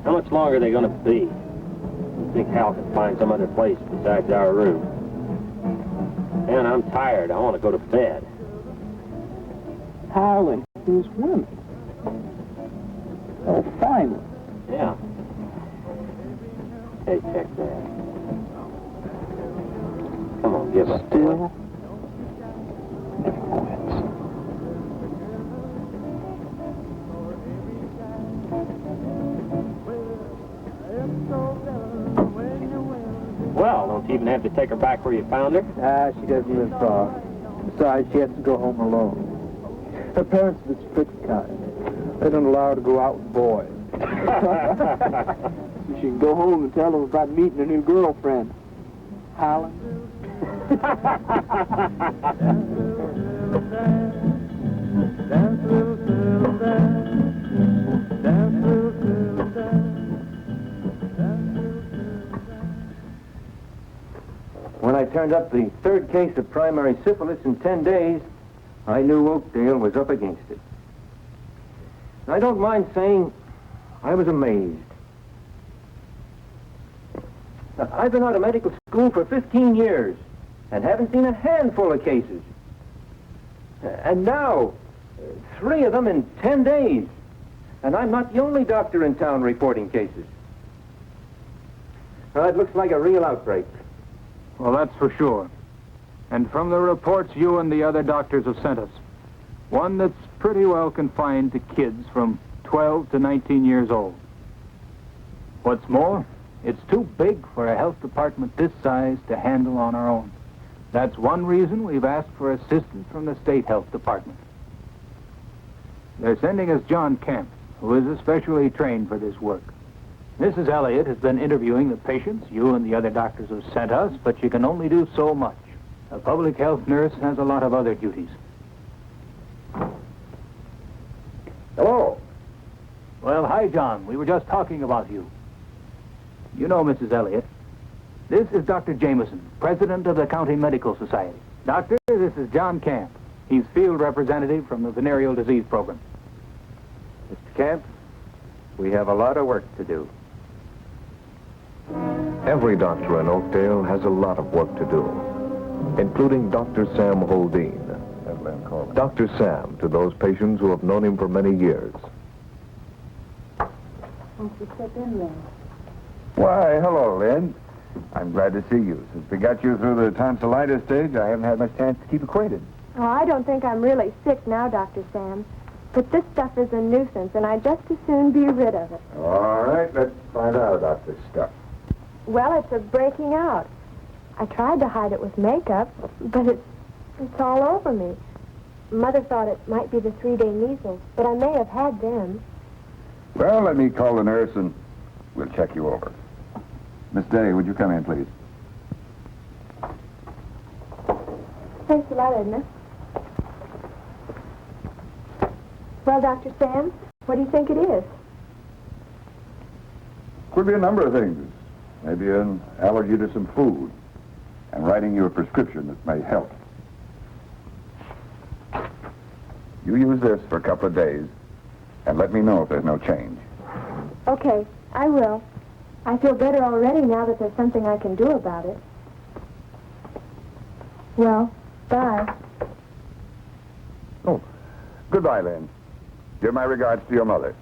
[SPEAKER 14] How much longer are they going to be? I think Hal can find some other place besides our room. Man, I'm tired. I want to go to bed.
[SPEAKER 2] Hal and his women. Oh, finally.
[SPEAKER 14] Yeah. Hey, check that. Come on, give us.
[SPEAKER 2] Still?
[SPEAKER 14] Well, don't you even have to take her back where you found her?
[SPEAKER 2] She doesn't live far. Besides, she has to go home alone. Her parents are the strict kind. They don't allow her to go out with boys. She can go home and tell them about meeting a new girlfriend. Howland.
[SPEAKER 18] When I turned up the third case of primary syphilis in 10 days, I knew Oakdale was up against it. I don't mind saying I was amazed. Now, I've been out of medical school for 15 years and haven't seen a handful of cases. And now, 3 of them in 10 days. And I'm not the only doctor in town reporting cases. Now, it looks like a real outbreak.
[SPEAKER 24] Well, that's for sure. And from the reports you and the other doctors have sent us, one that's pretty well confined to kids from 12 to 19 years old. What's more, it's too big for a health department this size to handle on our own. That's one reason we've asked for assistance from the state health department. They're sending us John Kemp, who is especially trained for this work. Mrs. Elliott has been interviewing the patients you and the other doctors have sent us, but she can only do so much. A public health nurse has a lot of other duties.
[SPEAKER 18] Hello.
[SPEAKER 24] Well, hi, John. We were just talking about you. You know Mrs. Elliott. This is Dr. Jameson, president of the County Medical Society. Doctor, this is John Camp. He's field representative from the venereal disease program.
[SPEAKER 18] Mr. Camp, we have a lot of work to do.
[SPEAKER 3] Every doctor in Oakdale has a lot of work to do. including Dr. Sam Holdeen. Dr. Sam to those patients who have known him for many years.
[SPEAKER 22] Won't you step in there?
[SPEAKER 10] Why, hello, Lynn. I'm glad to see you. Since we got you through the tonsillitis stage, I haven't had much chance to keep acquainted.
[SPEAKER 22] Oh, I don't think I'm really sick now, Dr. Sam. But this stuff is a nuisance, and I'd just as soon be rid of it.
[SPEAKER 10] All right, let's find out about this stuff.
[SPEAKER 22] Well, it's a breaking out. I tried to hide it with makeup, but it's all over me. Mother thought it might be the 3-day measles, but I may have had them.
[SPEAKER 10] Well, let me call the nurse and we'll check you over. Miss Day, would you come in, please?
[SPEAKER 22] Thanks a lot, Edna. Well, Dr. Sam, what do you think it is?
[SPEAKER 10] Could be a number of things. Maybe an allergy to some food. And writing you a prescription that may help. You use this for a couple of days, and let me know if there's no change.
[SPEAKER 22] Okay, I will. I feel better already now that there's something I can do about it. Well, bye.
[SPEAKER 10] Oh, goodbye, Lynn. Give my regards to your mother.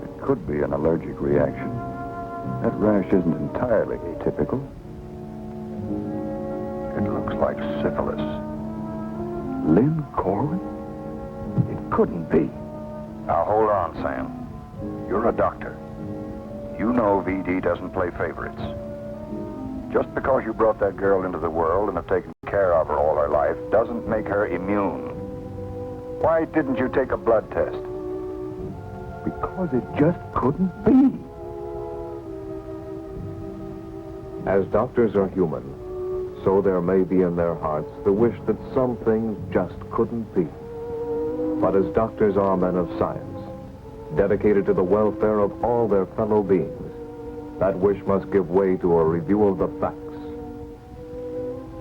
[SPEAKER 10] It could be an allergic reaction. That rash isn't entirely atypical. It looks like syphilis. Lynn Corwin? It couldn't be. Now, hold on, Sam. You're a doctor. You know VD doesn't play favorites. Just because you brought that girl into the world and have taken care of her all her life doesn't make her immune. Why didn't you take a blood test? Because it just couldn't be.
[SPEAKER 3] As doctors are human, so there may be in their hearts the wish that some things just couldn't be. But as doctors are men of science, dedicated to the welfare of all their fellow beings, that wish must give way to a review of the facts.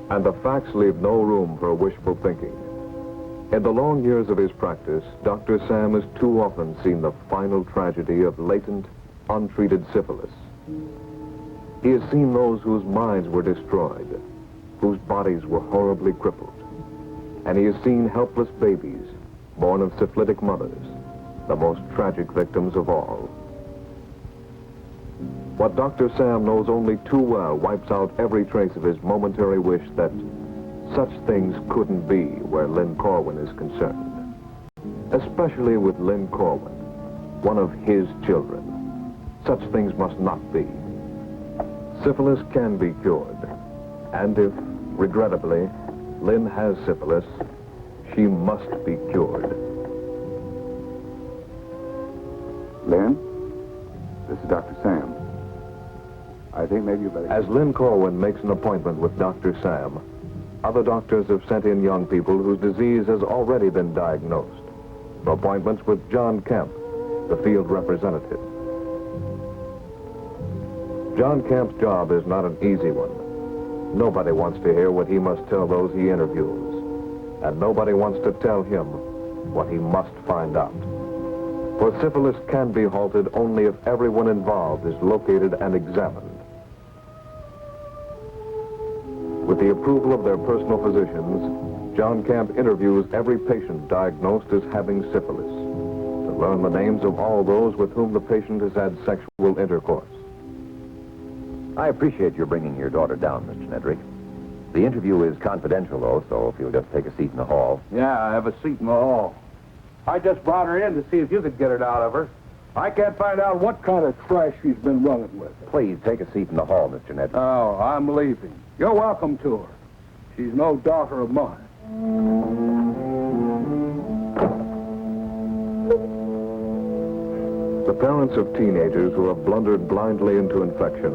[SPEAKER 3] And the facts leave no room for wishful thinking. In the long years of his practice, Dr. Sam has too often seen the final tragedy of latent, untreated syphilis. He has seen those whose minds were destroyed, whose bodies were horribly crippled. And he has seen helpless babies, born of syphilitic mothers, the most tragic victims of all. What Dr. Sam knows only too well wipes out every trace of his momentary wish that such things couldn't be where Lynn Corwin is concerned. Especially with Lynn Corwin, one of his children. Such things must not be. Syphilis can be cured. And if, regrettably, Lynn has syphilis, she must be cured.
[SPEAKER 10] Lynn, this is Dr. Sam. I think maybe you better...
[SPEAKER 3] As Lynn Corwin makes an appointment with Dr. Sam, other doctors have sent in young people whose disease has already been diagnosed. Appointments with John Kemp, the field representative. John Kemp's job is not an easy one. Nobody wants to hear what he must tell those he interviews. And nobody wants to tell him what he must find out. For syphilis can be halted only if everyone involved is located and examined. With the approval of their personal physicians, John Kemp interviews every patient diagnosed as having syphilis to learn the names of all those with whom the patient has had sexual intercourse.
[SPEAKER 6] I appreciate your bringing your daughter down, Mr. Nedrick. The interview is confidential, though, so if you'll just take a seat in the hall.
[SPEAKER 7] Yeah, I have a seat in the hall. I just brought her in to see if you could get it out of her. I can't find out what kind of trash she's been running with.
[SPEAKER 6] Please, take a seat in the hall, Mr. Nedrick.
[SPEAKER 7] Oh, I'm leaving. You're welcome to her. She's no daughter of mine.
[SPEAKER 3] The parents of teenagers who have blundered blindly into infection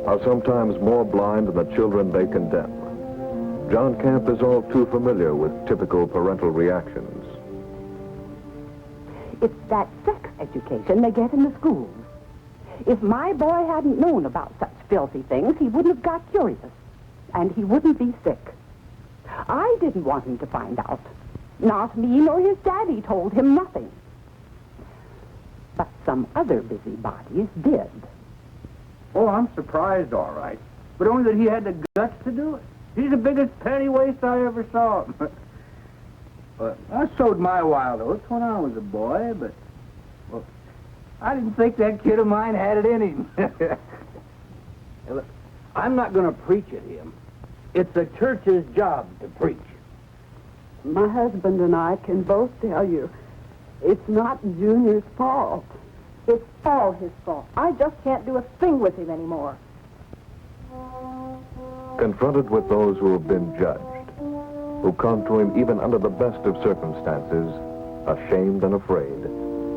[SPEAKER 3] are sometimes more blind than the children they condemn. John Kemp is all too familiar with typical parental reactions.
[SPEAKER 8] It's that sex education they get in the schools. If my boy hadn't known about such filthy things, he wouldn't have got curious. And he wouldn't be sick. I didn't want him to find out. Not me nor his daddy told him nothing. But some other busybodies did.
[SPEAKER 7] Oh, I'm surprised, all right. But only that he had the guts to do it. He's the biggest penny waste I ever saw. But I sowed my wild oats when I was a boy, but well, I didn't think that kid of mine had it in him. Hey, look, I'm not going to preach at him. It's the church's job to preach.
[SPEAKER 8] My husband and I can both tell you it's not Junior's fault.
[SPEAKER 22] It's all his fault. I just can't do a thing with him anymore.
[SPEAKER 3] Confronted with those who have been judged, who come to him even under the best of circumstances, ashamed and afraid,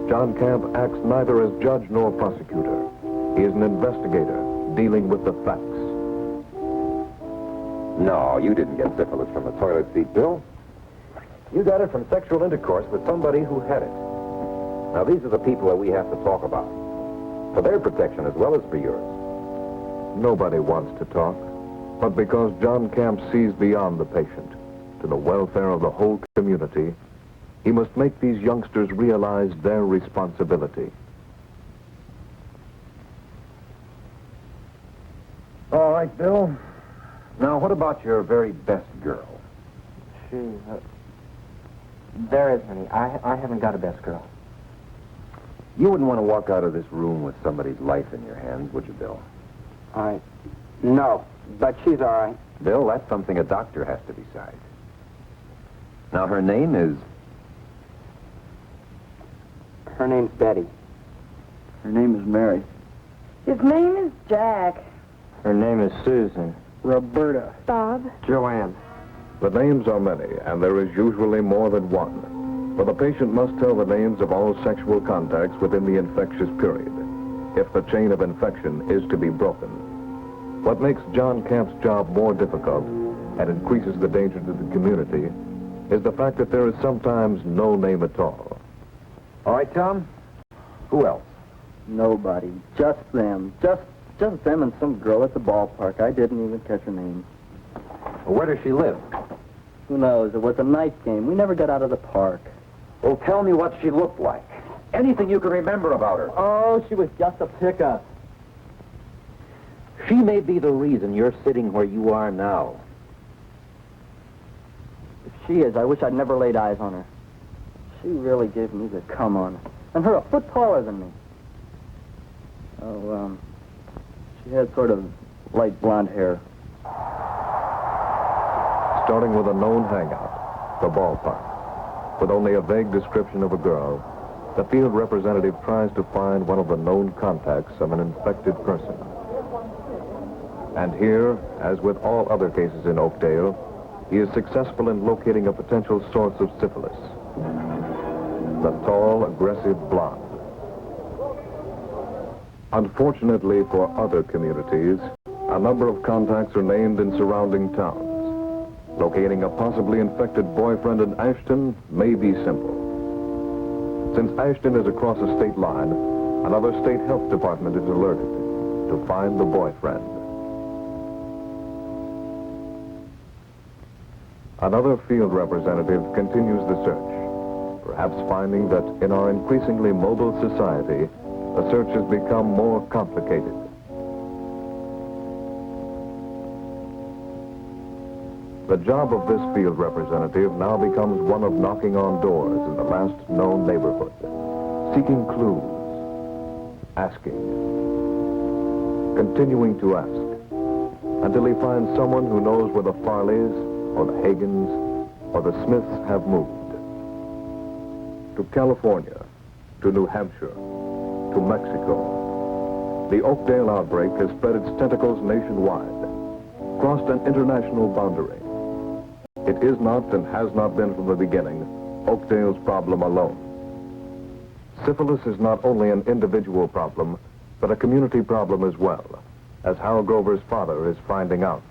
[SPEAKER 3] John Camp acts neither as judge nor prosecutor. He is an investigator dealing with the facts.
[SPEAKER 6] No, you didn't get syphilis from a toilet seat, Bill. You got it from sexual intercourse with somebody who had it. Now, these are the people that we have to talk about, for their protection as well as for yours.
[SPEAKER 3] Nobody wants to talk, but because John Camp sees beyond the patient to the welfare of the whole community, he must make these youngsters realize their responsibility.
[SPEAKER 6] All right, Bill. Now, what about your very best girl?
[SPEAKER 2] There isn't any. I haven't got a best girl.
[SPEAKER 6] You wouldn't want to walk out of this room with somebody's life in your hands, would you, Bill?
[SPEAKER 2] No, but she's all right.
[SPEAKER 6] Bill, that's something a doctor has to decide. Now, her name is...
[SPEAKER 2] Her name's Betty.
[SPEAKER 7] Her name is Mary.
[SPEAKER 22] His name is Jack.
[SPEAKER 2] Her name is Susan.
[SPEAKER 7] Roberta.
[SPEAKER 22] Bob.
[SPEAKER 2] Joanne.
[SPEAKER 3] The names are many, and there is usually more than one. For the patient must tell the names of all sexual contacts within the infectious period, if the chain of infection is to be broken. What makes John Camp's job more difficult and increases the danger to the community is the fact that there is sometimes no name at all.
[SPEAKER 6] All right, Tom? Who else?
[SPEAKER 2] Nobody. Just them. Just them and some girl at the ballpark. I didn't even catch her name.
[SPEAKER 6] Well, where does she live?
[SPEAKER 2] Who knows? It was a night game. We never got out of the park.
[SPEAKER 6] Well, tell me what she looked like. Anything you can remember about her.
[SPEAKER 2] Oh, she was just a pickup.
[SPEAKER 6] She may be the reason you're sitting where you are now.
[SPEAKER 2] If she is, I wish I'd never laid eyes on her. She really gave me the come on. And her a foot taller than me. She had sort of light blonde hair.
[SPEAKER 3] Starting with a known hangout, the ballpark. With only a vague description of a girl, the field representative tries to find one of the known contacts of an infected person. And here, as with all other cases in Oakdale, he is successful in locating a potential source of syphilis. The tall, aggressive blonde. Unfortunately for other communities, a number of contacts are named in surrounding towns. Locating a possibly infected boyfriend in Ashton may be simple. Since Ashton is across a state line, another state health department is alerted to find the boyfriend. Another field representative continues the search, perhaps finding that in our increasingly mobile society, the search has become more complicated. The job of this field representative now becomes one of knocking on doors in the last known neighborhood, seeking clues, asking, continuing to ask, until he finds someone who knows where the Farleys, or the Hagans, or the Smiths have moved. To California, to New Hampshire, to Mexico. The Oakdale outbreak has spread its tentacles nationwide, crossed an international boundary. It is not and has not been from the beginning Oakdale's problem alone. Syphilis is not only an individual problem, but a community problem as well, as Harold Grover's father is finding out.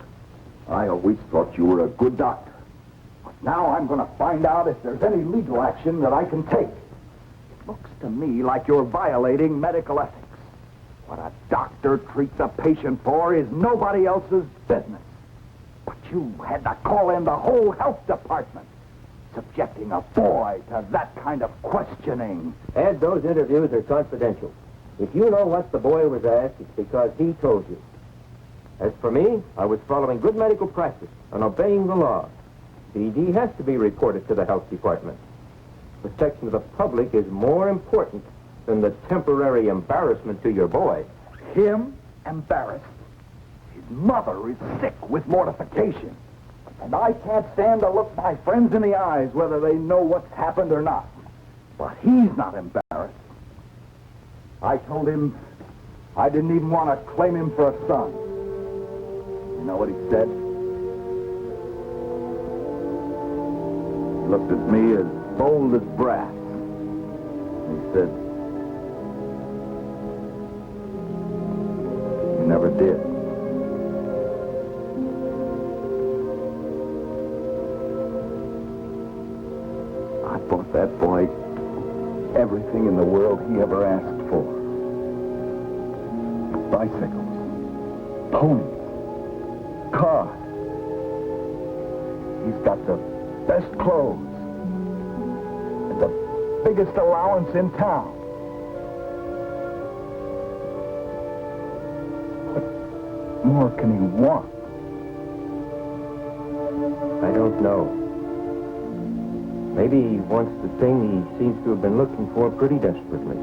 [SPEAKER 10] I always thought you were a good doctor. But now I'm going to find out if there's any legal action that I can take. It looks to me like you're violating medical ethics. What a doctor treats a patient for is nobody else's business. But you had to call in the whole health department. subjecting a boy to that kind of questioning.
[SPEAKER 18] Ed, those interviews are confidential. If you know what the boy was asked, it's because he told you. As for me, I was following good medical practice and obeying the law. BD has to be reported to the health department. Protection of the public is more important than the temporary embarrassment to your boy.
[SPEAKER 10] Him embarrassed. His mother is sick with mortification. And I can't stand to look my friends in the eyes whether they know what's happened or not. But he's not embarrassed. I told him I didn't even want to claim him for a son. You know what he said? He looked at me as bold as brass. He said, "You never did." I bought that boy everything in the world he ever asked for. Bicycles, ponies, cars. He's got the best clothes and the biggest allowance in town. What more can he want?
[SPEAKER 18] I don't know. Maybe he wants the thing he seems to have been looking for pretty desperately.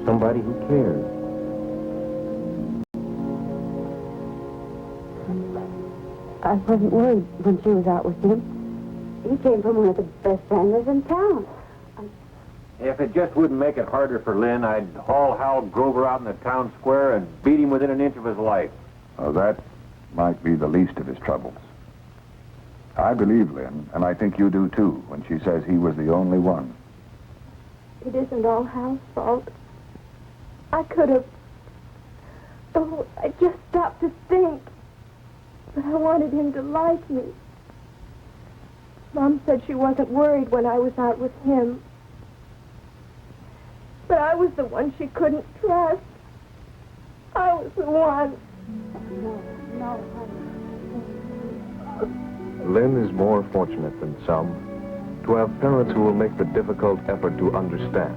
[SPEAKER 18] Somebody who cares.
[SPEAKER 22] I wasn't worried when she was out with him. He came from one of the best families in town.
[SPEAKER 12] If it just wouldn't make it harder for Lynn, I'd haul Hal Grover out in the town square and beat him within an inch of his life.
[SPEAKER 3] Well, that might be the least of his troubles. I believe Lynn, and I think you do too, when she says he was the only one.
[SPEAKER 5] It isn't all Hal's fault. I could have... Oh, I just stopped to think. But I wanted him to like me. Mom said she wasn't worried when I was out with him. But I was the one she couldn't trust. I was the one.
[SPEAKER 22] No, honey.
[SPEAKER 3] Lynn is more fortunate than some to have parents who will make the difficult effort to understand.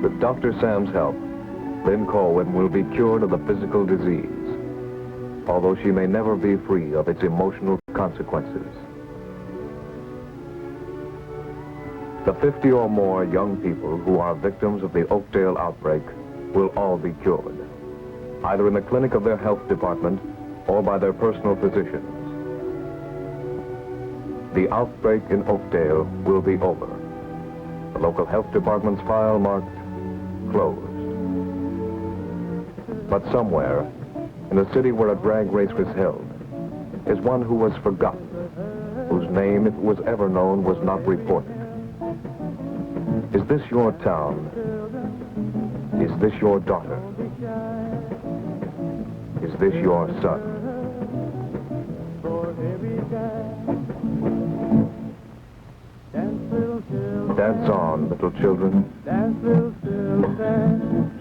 [SPEAKER 3] With Dr. Sam's help, Lynn Corwin will be cured of the physical disease, although she may never be free of its emotional consequences. The 50 or more young people who are victims of the Oakdale outbreak will all be cured, either in the clinic of their health department or by their personal physicians. The outbreak in Oakdale will be over. The local health department's file marked closed. But somewhere, in a city where a drag race was held, is one who was forgotten, whose name, if it was ever known, was not reported. Is this your town? Is this your daughter? Is this your son? Dance on, little children.
[SPEAKER 9] Dance, little children.